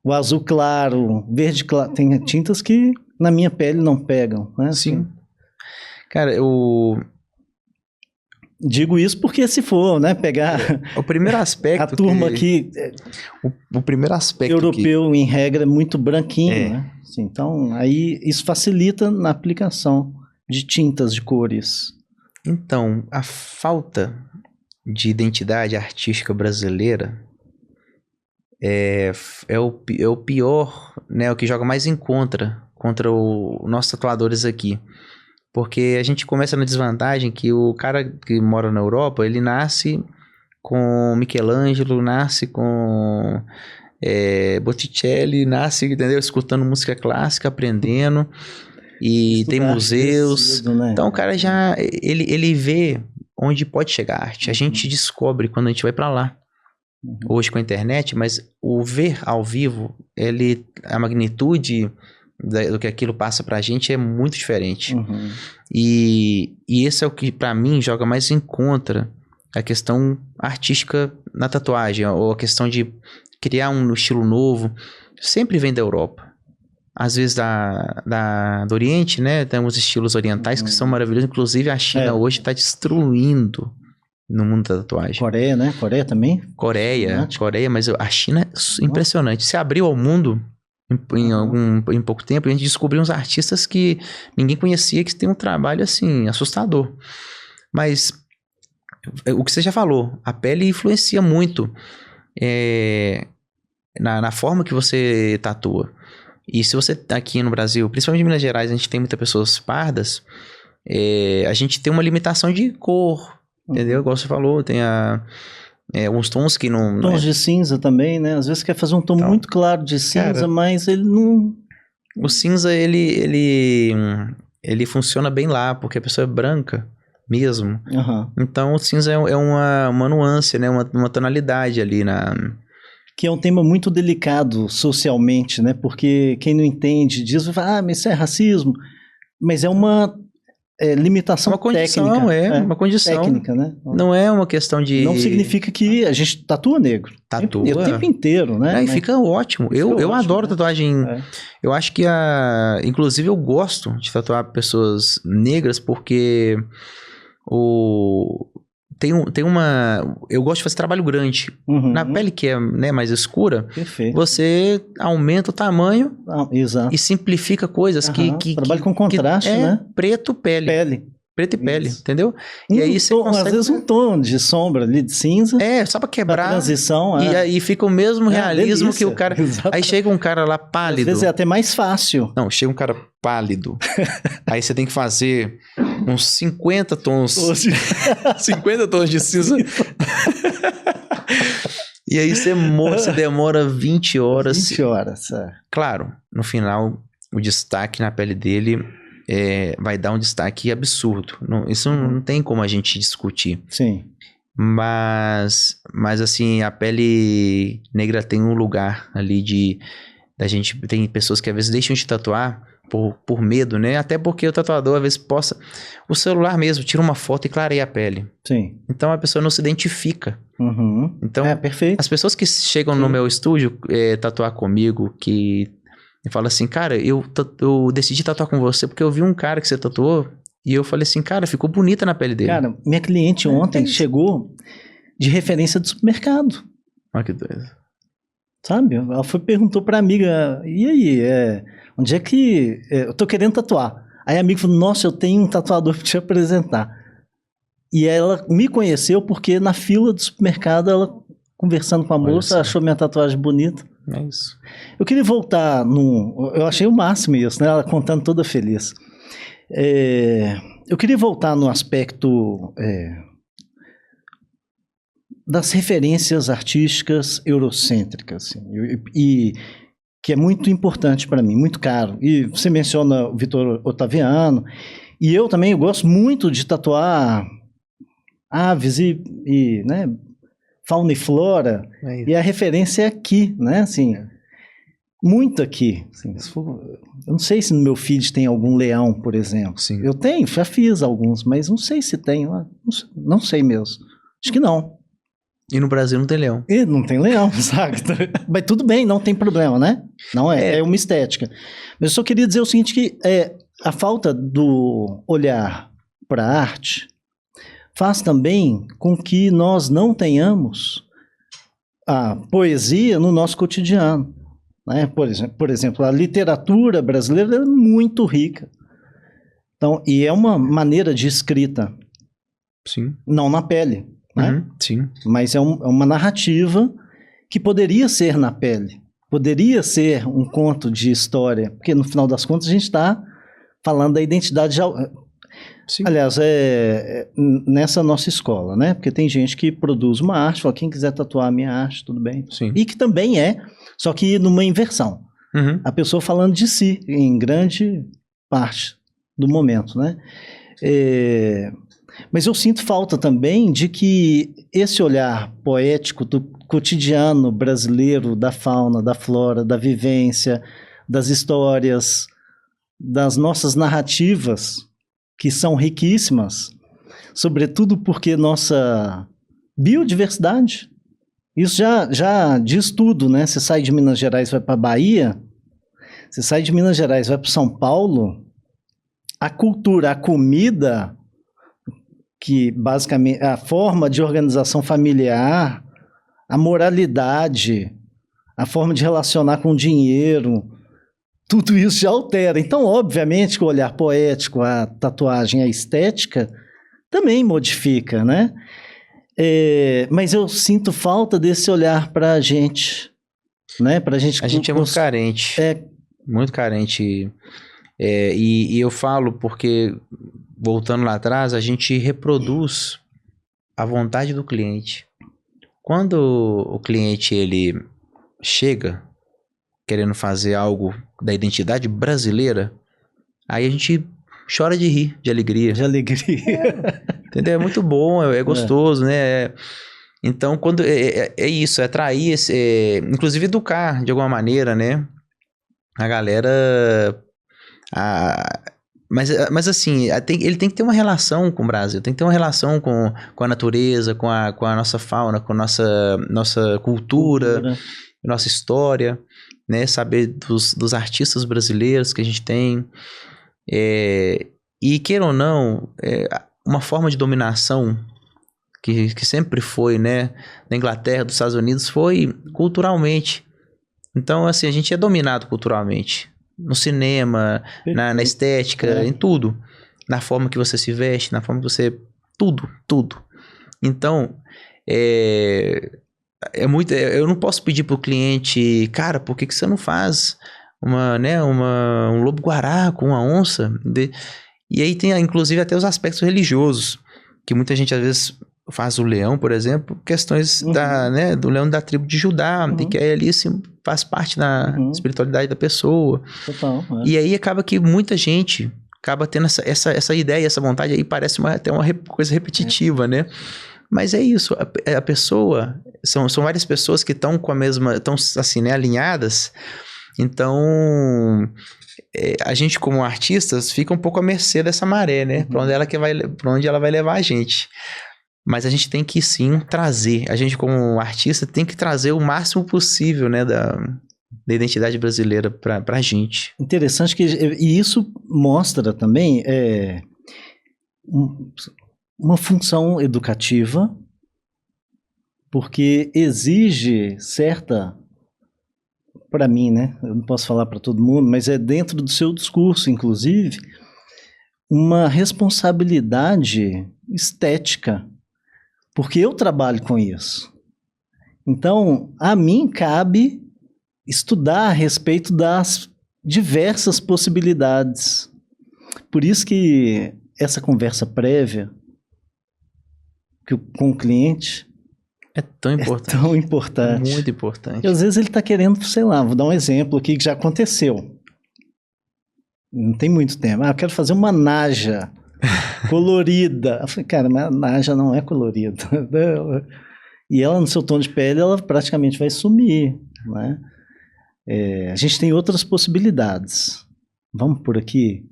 o azul claro, o verde claro. Tem tintas que na minha pele não pegam, né? Sim. Cara, eu digo isso porque se for, né, pegar o primeiro aspecto a turma aqui o primeiro aspecto europeu em regra é muito branquinho, né? Assim, então aí isso facilita na aplicação de tintas de cores. Então, a falta de identidade artística brasileira é o pior, né, o que joga mais em contra os nossos tatuadores aqui. Porque a gente começa na desvantagem que o cara que mora na Europa, ele nasce com Michelangelo, nasce com Botticelli, nasce, entendeu? Escutando música clássica, aprendendo, e tem museus. Cedo, né? Então o cara já, ele vê onde pode chegar a arte. A gente descobre quando a gente vai para lá. Hoje com a internet, mas o ver ao vivo, a magnitude do que aquilo passa pra gente é muito diferente. E esse é o que pra mim joga mais em contra a questão artística na tatuagem, ou a questão de criar um estilo novo. Sempre vem da Europa, às vezes do Oriente, né? Tem uns estilos orientais que são maravilhosos. Inclusive a China hoje está destruindo no mundo da tatuagem. Coreia, né? Coreia também? Coreia, mas a China é impressionante. Se abriu ao mundo em pouco tempo, a gente descobriu uns artistas que ninguém conhecia, que tem um trabalho assim assustador. Mas o que você já falou, a pele influencia muito na forma que você tatua. E se você tá aqui no Brasil, principalmente em Minas Gerais, a gente tem muitas pessoas pardas, a gente tem uma limitação de cor, entendeu? Igual você falou, tem uns tons que não... Tons de cinza também, né? Às vezes quer fazer um tom muito claro de cinza, cara, mas ele não... O cinza, ele funciona bem lá, porque a pessoa é branca mesmo. Então o cinza é uma nuance, né? Uma tonalidade ali que é um tema muito delicado socialmente, né? Porque quem não entende diz, vai falar, mas isso é racismo. Mas é uma limitação técnica. Uma condição. Técnica, né? Não é uma questão de... Não significa que a gente tatua negro. Tatua. O tempo inteiro, né? E fica ótimo. Eu adoro tatuagem. Eu acho que inclusive eu gosto de tatuar pessoas negras porque eu gosto de fazer trabalho grande. Na pele que é, né, mais escura, perfeito, você aumenta o tamanho exato, e simplifica coisas trabalho com contraste, né? Preto, pele. Preto e pele, Isso. entendeu? E aí você consegue... Às vezes um tom de sombra ali, de cinza. Só pra quebrar. Transição, E aí fica o mesmo realismo delícia, que o cara... exatamente. Aí chega um cara lá pálido. Às vezes é até mais fácil. Não, chega um cara pálido. Aí você tem que fazer uns 50 tons. 50 tons de cinza. E aí você demora 20 horas. 20 horas, Claro, no final, o destaque na pele dele vai dar um destaque absurdo. Isso não tem como a gente discutir. Sim. Mas assim, a pele negra tem um lugar ali da gente... Tem pessoas que às vezes deixam de tatuar por medo, né? Até porque o tatuador às vezes possa... O celular mesmo, tira uma foto e clareia a pele. Sim. Então a pessoa não se identifica. Uhum. Então, perfeito. As pessoas que chegam no meu estúdio tatuar comigo, que falam assim, cara, eu decidi tatuar com você porque eu vi um cara que você tatuou e eu falei assim, cara, ficou bonita na pele dele. Cara, minha cliente ontem chegou de referência do supermercado. Olha que doido. Sabe? Ela perguntou pra amiga, e aí, onde é que... eu tô querendo tatuar. Aí a amiga falou, nossa, eu tenho um tatuador pra te apresentar. E ela me conheceu porque na fila do supermercado, ela conversando com a moça, achou minha tatuagem bonita. É isso. Eu queria voltar eu achei o máximo isso, né? Ela contando toda feliz. Eu queria voltar no aspecto das referências artísticas eurocêntricas, assim, e que é muito importante para mim, muito caro. E você menciona o Vitor Ottaviano, e eu também gosto muito de tatuar aves e né, fauna e flora, e a referência é aqui, né, assim, muito aqui. Assim, eu não sei se no meu feed tem algum leão, por exemplo. Sim. Eu tenho, já fiz alguns, mas não sei se tem, não sei mesmo. Acho que não. E no Brasil não tem leão. E não tem leão, sabe? Mas tudo bem, não tem problema, né? Não é uma estética. Mas eu só queria dizer o seguinte, que a falta do olhar para a arte faz também com que nós não tenhamos a poesia no nosso cotidiano. Né? Por exemplo, a literatura brasileira é muito rica. Então, e é uma maneira de escrita. Sim. Não na pele. Né? Uhum, sim. Mas é uma narrativa que poderia ser na pele, poderia ser um conto de história, porque no final das contas a gente está falando da identidade. Sim. Aliás, nessa nossa escola, né? Porque tem gente que produz uma arte, fala, quem quiser tatuar a minha arte, tudo bem. Sim. E que também só que numa inversão. Uhum. A pessoa falando de si, em grande parte do momento, né? Mas eu sinto falta também de que esse olhar poético do cotidiano brasileiro, da fauna, da flora, da vivência, das histórias, das nossas narrativas, que são riquíssimas, sobretudo porque nossa biodiversidade, isso já diz tudo, né? Você sai de Minas Gerais e vai para a Bahia, você sai de Minas Gerais e vai para São Paulo, a cultura, a comida... que basicamente a forma de organização familiar, a moralidade, a forma de relacionar com o dinheiro, tudo isso já altera. Então, obviamente, que o olhar poético, a tatuagem, a estética, também modifica, né? Mas eu sinto falta desse olhar para a gente, né? Pra gente, a gente é muito carente. Muito carente. E eu falo porque... Voltando lá atrás, a gente reproduz a vontade do cliente. Quando o cliente ele chega querendo fazer algo da identidade brasileira, aí a gente chora de rir, de alegria. De alegria. Entendeu? É muito bom, é gostoso, né? Então, quando é isso, é atrair, inclusive educar de alguma maneira, né? A galera... Mas assim, ele tem que ter uma relação com o Brasil, tem que ter uma relação com a natureza, com a nossa fauna, com a nossa cultura, nossa história, né? Saber dos artistas brasileiros que a gente tem. E queira ou não, uma forma de dominação que sempre foi, né? Da Inglaterra, dos Estados Unidos, foi culturalmente. Então, assim, a gente é dominado culturalmente. No cinema, na estética, em tudo. na forma que você se veste, na forma que você... Tudo, tudo. Então, eu não posso pedir pro cliente, cara, por que você não faz um lobo-guará com uma onça? E aí tem, inclusive, até os aspectos religiosos, que muita gente, às vezes, faz o leão, por exemplo, questões do leão da tribo de Judá, e que aí ali assim, faz parte da espiritualidade da pessoa. Total. E aí acaba que muita gente acaba tendo essa ideia, essa vontade, aí parece até uma coisa repetitiva, né? Mas é isso, a pessoa, são várias pessoas que estão com a mesma, estão assim, né, alinhadas, então a gente como artistas fica um pouco à mercê dessa maré, né? Para onde ela vai levar a gente. Mas a gente tem que sim trazer, a gente como artista tem que trazer o máximo possível, né, da identidade brasileira para a gente. Interessante e isso mostra também uma função educativa, porque exige certa, para mim, né, eu não posso falar para todo mundo, mas é dentro do seu discurso, inclusive, uma responsabilidade estética, porque eu trabalho com isso. Então, a mim cabe estudar a respeito das diversas possibilidades. Por isso que essa conversa prévia com o cliente é tão importante. Tão importante. Muito importante. E às vezes ele está querendo, sei lá, vou dar um exemplo aqui que já aconteceu. Não tem muito tempo. Eu quero fazer uma naja colorida. Eu falei, cara, mas a naja não é colorida. E ela, no seu tom de pele, ela praticamente vai sumir, né? A gente tem outras possibilidades. Vamos por aqui,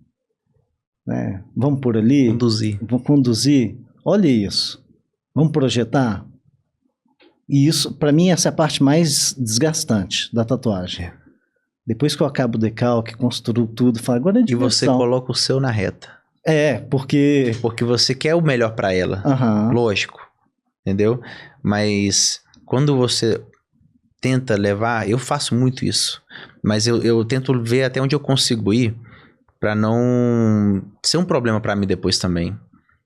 né? Vamos por ali. Vamos conduzir. Olha isso. Vamos projetar. E isso, para mim, essa é a parte mais desgastante da tatuagem. Depois que eu acabo o decalque, construo tudo, falo, agora é diversão. E você coloca o seu na reta. Porque você quer o melhor para ela. Lógico. Entendeu? Mas quando você tenta levar, eu faço muito isso, mas eu tento ver até onde eu consigo ir para não ser um problema para mim depois também,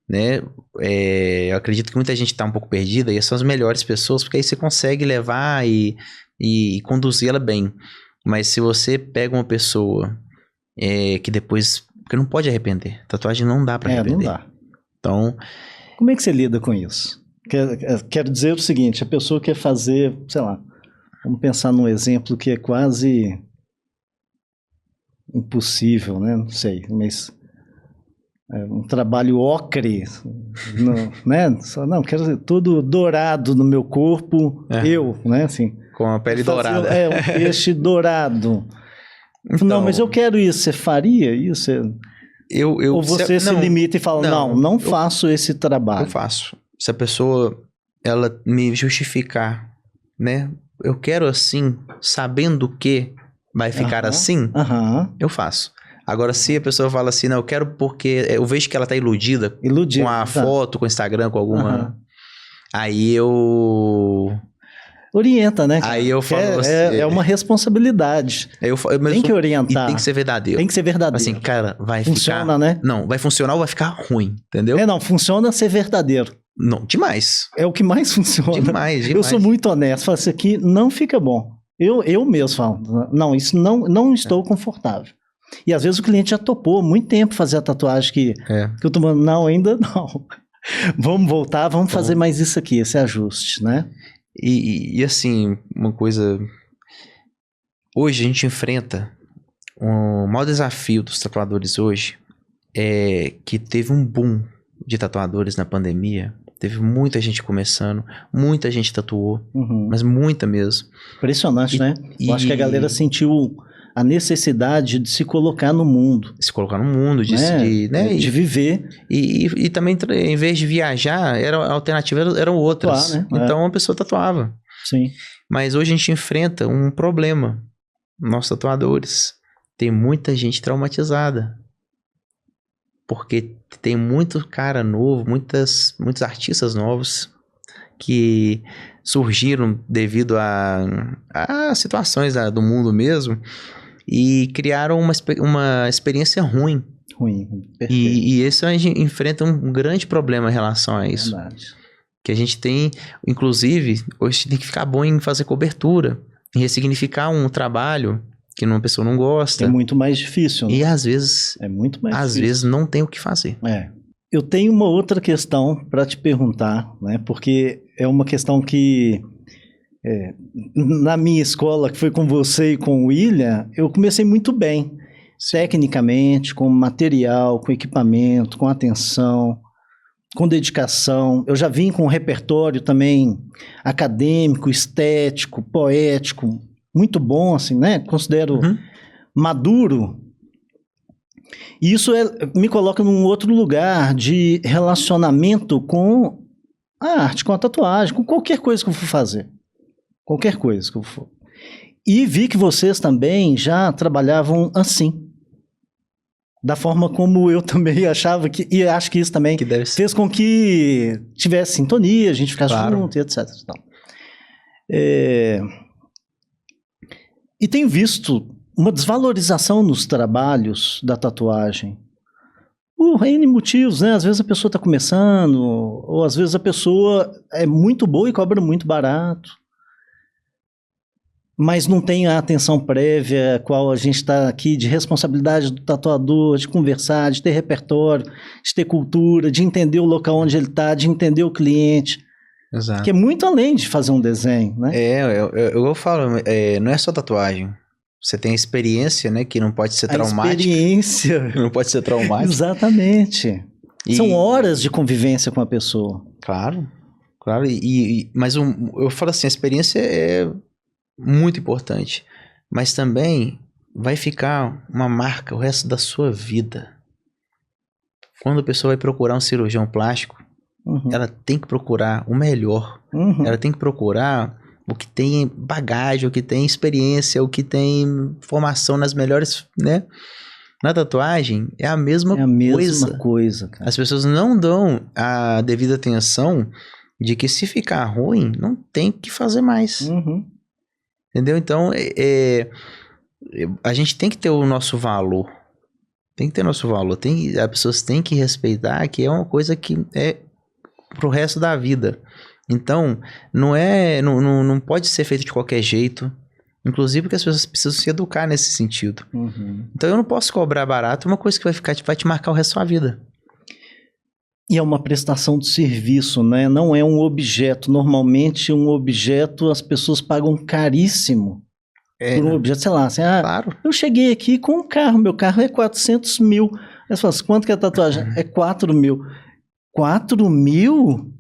né? Eu acredito que muita gente tá um pouco perdida e são as melhores pessoas, porque aí você consegue levar e conduzir ela bem. Mas se você pega uma pessoa que depois, porque não pode arrepender, tatuagem não dá para arrepender. Não dá. Então, como é que você lida com isso? Quero dizer o seguinte, a pessoa quer fazer, sei lá, vamos pensar num exemplo que é quase impossível, né? Não sei, mas um trabalho ocre, né? Não, quero dizer, todo dourado no meu corpo, né? Assim, com a pele dourada. Um peixe dourado. Então, não, mas eu quero isso, você faria isso? Ou você se limita e fala, não faço esse trabalho? Eu faço. Se a pessoa, ela me justificar, né? Eu quero assim, sabendo que vai ficar assim, eu faço. Agora, se a pessoa fala assim, não, eu quero porque eu vejo que ela tá iludida com a foto, com o Instagram, com alguma... Aí eu... Orienta, né? Aí eu falo assim... É uma responsabilidade. Tem que orientar. E tem que ser verdadeiro. Tem que ser verdadeiro. Assim, cara, vai funciona, né? Não, vai funcionar ou vai ficar ruim, entendeu? Não, funciona ser verdadeiro. Não, demais. É o que mais funciona. Demais. Eu sou muito honesto. Falo, isso aqui não fica bom. Eu mesmo falo, não, isso não estou confortável. E às vezes o cliente já topou há muito tempo fazer a tatuagem que eu tô falando, não, ainda não. Vamos voltar, vamos fazer mais isso aqui, esse ajuste, né? E assim, uma coisa... Hoje a gente enfrenta o maior desafio dos tatuadores hoje é que teve um boom de tatuadores na pandemia. Teve muita gente começando, muita gente tatuou, mas muita mesmo. Impressionante, né? Eu acho que a galera sentiu a necessidade de se colocar no mundo. Se colocar no mundo, de viver. E também, em vez de viajar, a alternativa eram outras. Claro, né? Então, a pessoa tatuava. Sim. Mas hoje a gente enfrenta um problema. Nós tatuadores. Tem muita gente traumatizada. Porque tem muito cara novo, muitos artistas novos que surgiram devido a situações do mundo mesmo e criaram uma experiência ruim Ruim, perfeito. E esse a gente enfrenta um grande problema em relação a isso. Verdade. Que a gente tem, inclusive, hoje tem que ficar bom em fazer cobertura, em ressignificar um trabalho que uma pessoa não gosta. É muito mais difícil, né? E às vezes, É muito mais às difícil. vezes não tem o que fazer. Eu tenho uma outra questão para te perguntar, né? Porque é uma questão que na minha escola, que foi com você e com o William, eu comecei muito bem, tecnicamente, com material, com equipamento, com atenção, com dedicação. Eu já vim com um repertório também acadêmico, estético, poético, muito bom, assim, né? Considero maduro. E isso me coloca num outro lugar de relacionamento com a arte, com a tatuagem, com qualquer coisa que eu for fazer. Qualquer coisa que eu for. E vi que vocês também já trabalhavam assim. Da forma como eu também achava que... E acho que isso também Que deve ser. fez com que tivesse sintonia, a gente ficasse junto, e etc. Então, e tenho visto uma desvalorização nos trabalhos da tatuagem. Por N motivos, né? Às vezes a pessoa está começando, ou às vezes a pessoa é muito boa e cobra muito barato. Mas não tem a atenção prévia, qual a gente está aqui, de responsabilidade do tatuador, de conversar, de ter repertório, de ter cultura, de entender o local onde ele está, de entender o cliente. Exato. Que é muito além de fazer um desenho, né? Eu falo, não é só tatuagem. Você tem a experiência, né, que não pode ser traumática. Experiência. Não pode ser traumática. Exatamente. São horas de convivência com a pessoa. Claro. Mas eu falo assim, a experiência é muito importante, mas também vai ficar uma marca o resto da sua vida. Quando a pessoa vai procurar um cirurgião plástico, ela tem que procurar o melhor. Ela tem que procurar o que tem bagagem, o que tem experiência, o que tem formação nas melhores, né? Na tatuagem é a mesma coisa. É a mesma coisa, cara. As pessoas não dão a devida atenção de que se ficar ruim, não tem que fazer mais. Entendeu? Então, a gente tem que ter o nosso valor. Tem que ter nosso valor. As pessoas têm que respeitar que é uma coisa que é pro resto da vida. Então, não pode ser feito de qualquer jeito. Inclusive porque as pessoas precisam se educar nesse sentido. Então, eu não posso cobrar barato uma coisa que vai te marcar o resto da sua vida. E é uma prestação de serviço, né? Não é um objeto. Normalmente, um objeto, as pessoas pagam caríssimo por um objeto. Sei lá, assim, claro. Eu cheguei aqui com um carro, meu carro é 400 mil. Aí você fala assim, quanto que é a tatuagem? É 4 mil. 4 mil?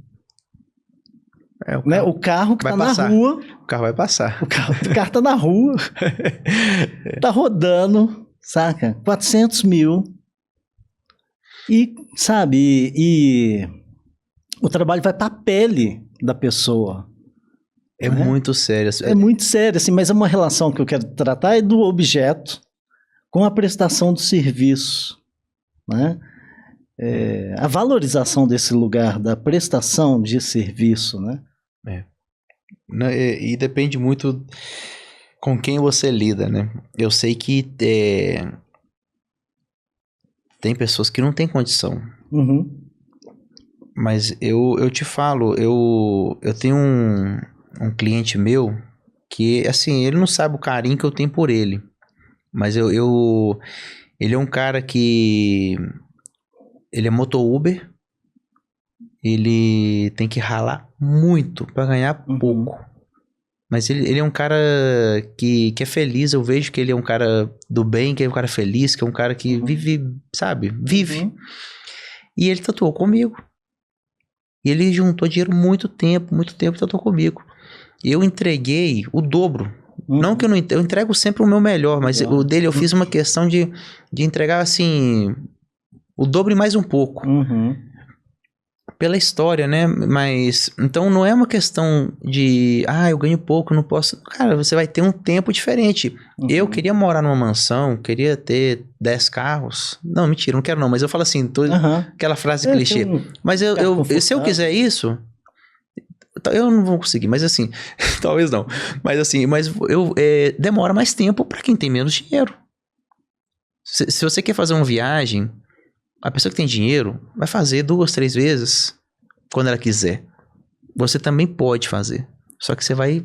O carro que tá na rua. O carro vai passar. O carro tá na rua. Tá rodando, saca? 400 mil. E, sabe, o trabalho vai para a pele da pessoa. É muito sério. É muito sério, assim, mas é uma relação que eu quero tratar do objeto com a prestação do serviço, né? A valorização desse lugar, da prestação de serviço, né? E depende muito com quem você lida, né? Eu sei que tem pessoas que não têm condição. Mas eu te falo, eu tenho um cliente meu que, assim, ele não sabe o carinho que eu tenho por ele. Mas ele é um cara que... Ele é moto-Uber. Ele tem que ralar muito para ganhar pouco. Mas ele é um cara que é feliz. Eu vejo que ele é um cara do bem, que é um cara feliz, que é um cara que vive, sabe? Vive. E ele tatuou comigo. E ele juntou dinheiro muito tempo e tatuou comigo. Eu entreguei o dobro. Não que eu entrego sempre o meu melhor, mas o dele eu fiz uma questão de entregar, assim, o dobro e mais um pouco. Pela história, né? Mas, então não é uma questão de, eu ganho pouco, não posso... Cara, você vai ter um tempo diferente. Eu queria morar numa mansão, queria ter 10 carros. Não, mentira, não quero não, mas eu falo assim, aquela frase clichê. Mas se eu quiser isso, eu não vou conseguir, mas assim, talvez não. Mas assim, demora mais tempo para quem tem menos dinheiro. Se você quer fazer uma viagem A pessoa que tem dinheiro vai fazer 2, 3 vezes quando ela quiser. Você também pode fazer. Só que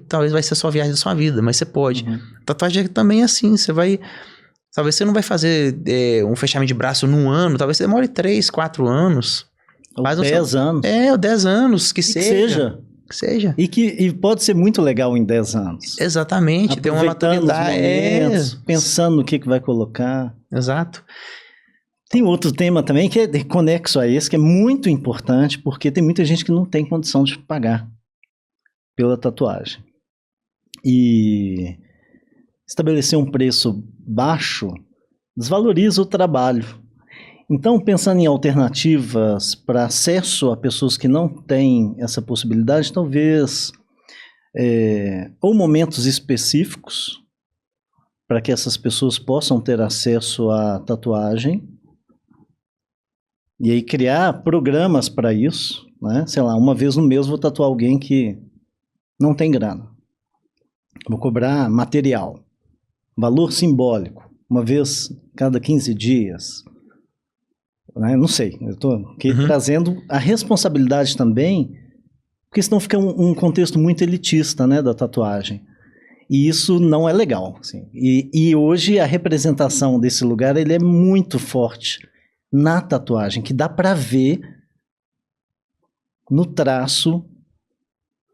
talvez vai ser a sua viagem da sua vida, mas você pode. Tatuagem também é assim, talvez você não vai fazer um fechamento de braço num ano, talvez você demore 3, 4 anos. Ou 10 anos. Ou 10 anos, que seja. Que seja. E pode ser muito legal em 10 anos. Exatamente, ter uma maturidade. Pensando no que vai colocar. Exato. Tem outro tema também que é conexo a esse, que é muito importante, porque tem muita gente que não tem condição de pagar pela tatuagem. E estabelecer um preço baixo desvaloriza o trabalho. Então, pensando em alternativas para acesso a pessoas que não têm essa possibilidade, talvez ou momentos específicos para que essas pessoas possam ter acesso à tatuagem, e aí criar programas para isso, né? Sei lá, uma vez no mês vou tatuar alguém que não tem grana. Vou cobrar material, valor simbólico, uma vez cada 15 dias. Né? Não sei, eu estou aqui trazendo a responsabilidade também, porque senão fica um contexto muito elitista, né, da tatuagem. E isso não é legal. Assim. E hoje a representação desse lugar ele é muito forte na tatuagem, que dá para ver no traço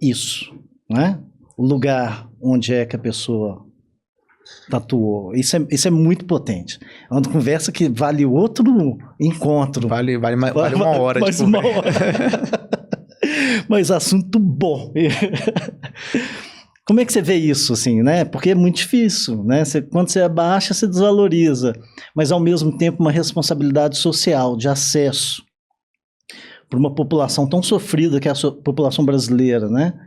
isso, né? O lugar onde é que a pessoa tatuou. Isso é muito potente. É uma conversa que vale outro encontro. Vale uma hora. Mais uma hora. Mas assunto bom. Como é que você vê isso, assim, né? Porque é muito difícil, né? Quando você abaixa, você desvaloriza. Mas, ao mesmo tempo, uma responsabilidade social, de acesso para uma população tão sofrida que é a população brasileira, né?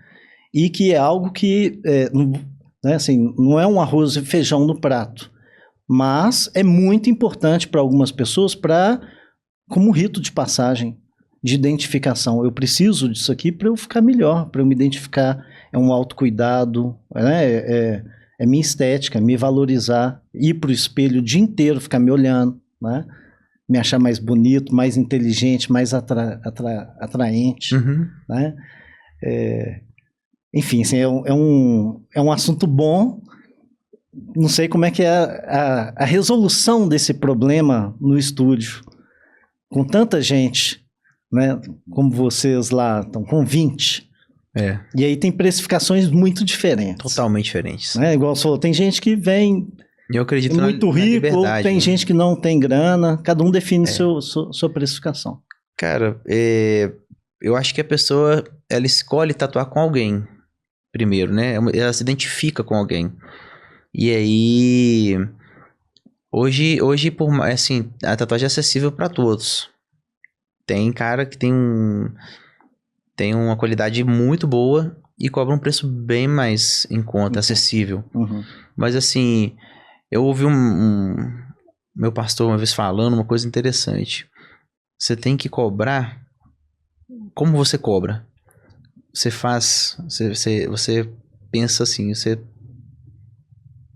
E que é algo que, né, assim, não é um arroz e feijão no prato, mas é muito importante para algumas pessoas como um rito de passagem, de identificação. Eu preciso disso aqui para eu ficar melhor, para eu me identificar. É um autocuidado, né? É minha estética, me valorizar, ir para o espelho o dia inteiro, ficar me olhando, né? Me achar mais bonito, mais inteligente, mais atraente, né? Enfim, assim, é um assunto bom. Não sei como é que é a resolução desse problema no estúdio, com tanta gente, né? Como vocês lá estão com 20. E aí tem precificações muito diferentes. Totalmente diferentes. Né? Igual você falou, tem gente que vem eu acredito muito rico, ou tem, né, gente que não tem grana. Cada um define sua precificação. Cara, eu acho que a pessoa, ela escolhe tatuar com alguém primeiro, né? Ela se identifica com alguém. E aí, hoje assim, a tatuagem é acessível para todos. Tem cara que tem uma qualidade muito boa e cobra um preço bem mais em conta, acessível. Mas assim, eu ouvi meu pastor uma vez falando uma coisa interessante. Você tem que cobrar como você cobra. Você pensa assim,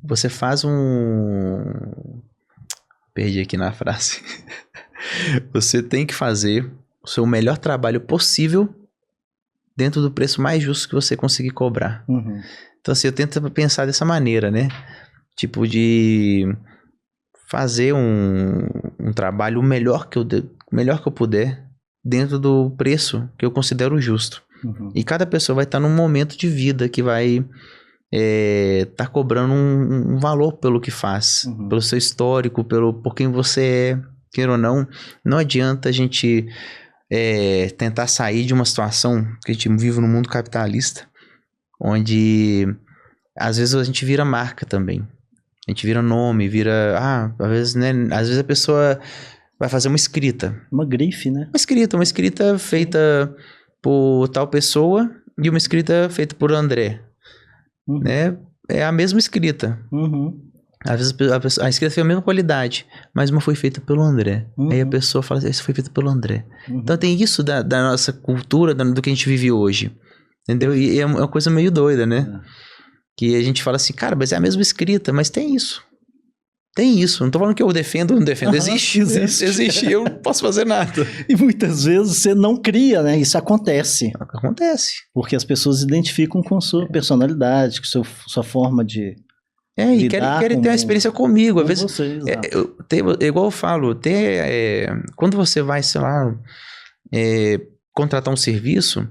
você faz perdi aqui na frase. Você tem que fazer o seu melhor trabalho possível dentro do preço mais justo que você conseguir cobrar. Então, assim, eu tento pensar dessa maneira, né? Tipo, de fazer um trabalho o melhor que eu puder dentro do preço que eu considero justo. E cada pessoa vai estar num momento de vida que vai tá cobrando um valor pelo que faz, pelo seu histórico, por quem você é. Queira ou não, não adianta a gente tentar sair de uma situação que a gente vive no mundo capitalista, onde às vezes a gente vira marca também. A gente vira nome, às vezes, né? Às vezes a pessoa vai fazer uma escrita. Uma grife, né? Uma escrita feita por tal pessoa e uma escrita feita por André. Né? É a mesma escrita. Às vezes a escrita foi a mesma qualidade, mas uma foi feita pelo André. Aí a pessoa fala assim, isso foi feito pelo André. Então tem isso da nossa cultura, do que a gente vive hoje. Entendeu? E é uma coisa meio doida, né? Que a gente fala assim, cara, mas é a mesma escrita, mas tem isso. Tem isso. Não tô falando que eu defendo ou não defendo. Existe. Existe. Eu não posso fazer nada. E muitas vezes você não cria, né? Isso acontece. Acontece. Porque as pessoas identificam com sua personalidade, com sua forma de e querem ter uma experiência comigo. Às vezes, vocês, igual eu falo, quando você vai, sei lá, contratar um serviço,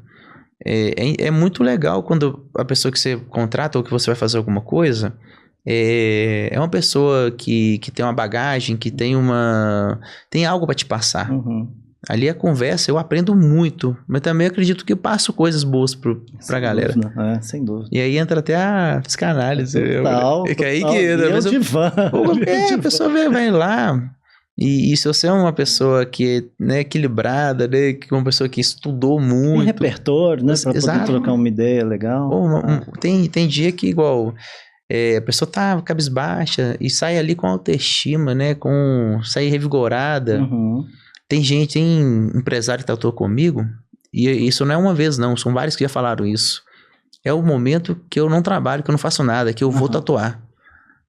é muito legal quando a pessoa que você contrata ou que você vai fazer alguma coisa é uma pessoa que tem uma bagagem, que tem algo para te passar. Ali a conversa eu aprendo muito, mas também acredito que eu passo coisas boas pra galera. Sem dúvida. E aí entra até a psicanálise. Total. Que aí que divã. A pessoa vai lá. E se você é uma pessoa que é equilibrada, né, que é uma pessoa que estudou muito. Tem repertório, né? Pra poder trocar uma ideia legal. Tem dia que igual. A pessoa tá cabisbaixa e sai ali com autoestima, né? Sai revigorada. Tem empresário que tatuou comigo, e isso não é uma vez não, são vários que já falaram isso. É o momento que eu não trabalho, que eu não faço nada, que eu vou tatuar.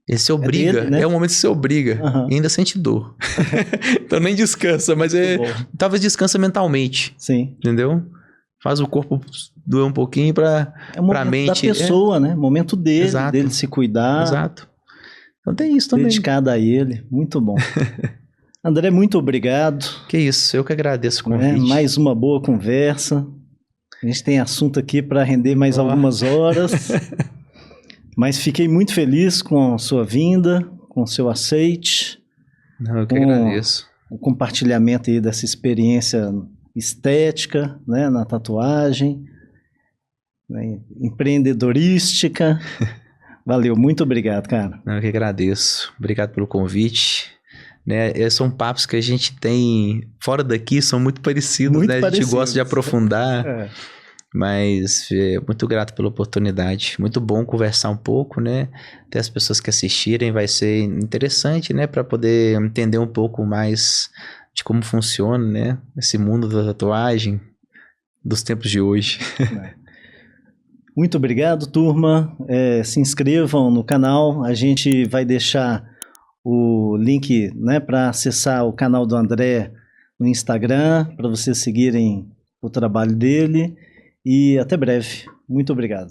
E você obriga, dele, né? É o momento que você obriga, e ainda sente dor. Então nem descansa, mas talvez descansa mentalmente. Sim. Entendeu? Faz o corpo doer um pouquinho pra mente. Da pessoa, né? Momento dele, Exato. Dele se cuidar. Exato. Então tem isso também. Dedicado a ele, muito bom. André, muito obrigado. Que isso, eu que agradeço o convite. Mais uma boa conversa. A gente tem assunto aqui para render mais algumas horas. Mas fiquei muito feliz com a sua vinda, com o seu aceite. Não, eu que agradeço. O compartilhamento aí dessa experiência estética, né, na tatuagem, né, empreendedorística. Valeu, muito obrigado, cara. Não, eu que agradeço. Obrigado pelo convite. Né, são papos que a gente tem fora daqui, são muito parecidos, né? A gente gosta de aprofundar, mas muito grato pela oportunidade. Muito bom conversar um pouco, né? Ter as pessoas que assistirem vai ser interessante, né? Para poder entender um pouco mais de como funciona, né? Esse mundo da tatuagem dos tempos de hoje. Muito obrigado, turma. Se inscrevam no canal. A gente vai deixar o link, né, para acessar o canal do André no Instagram, para vocês seguirem o trabalho dele. E até breve. Muito obrigado.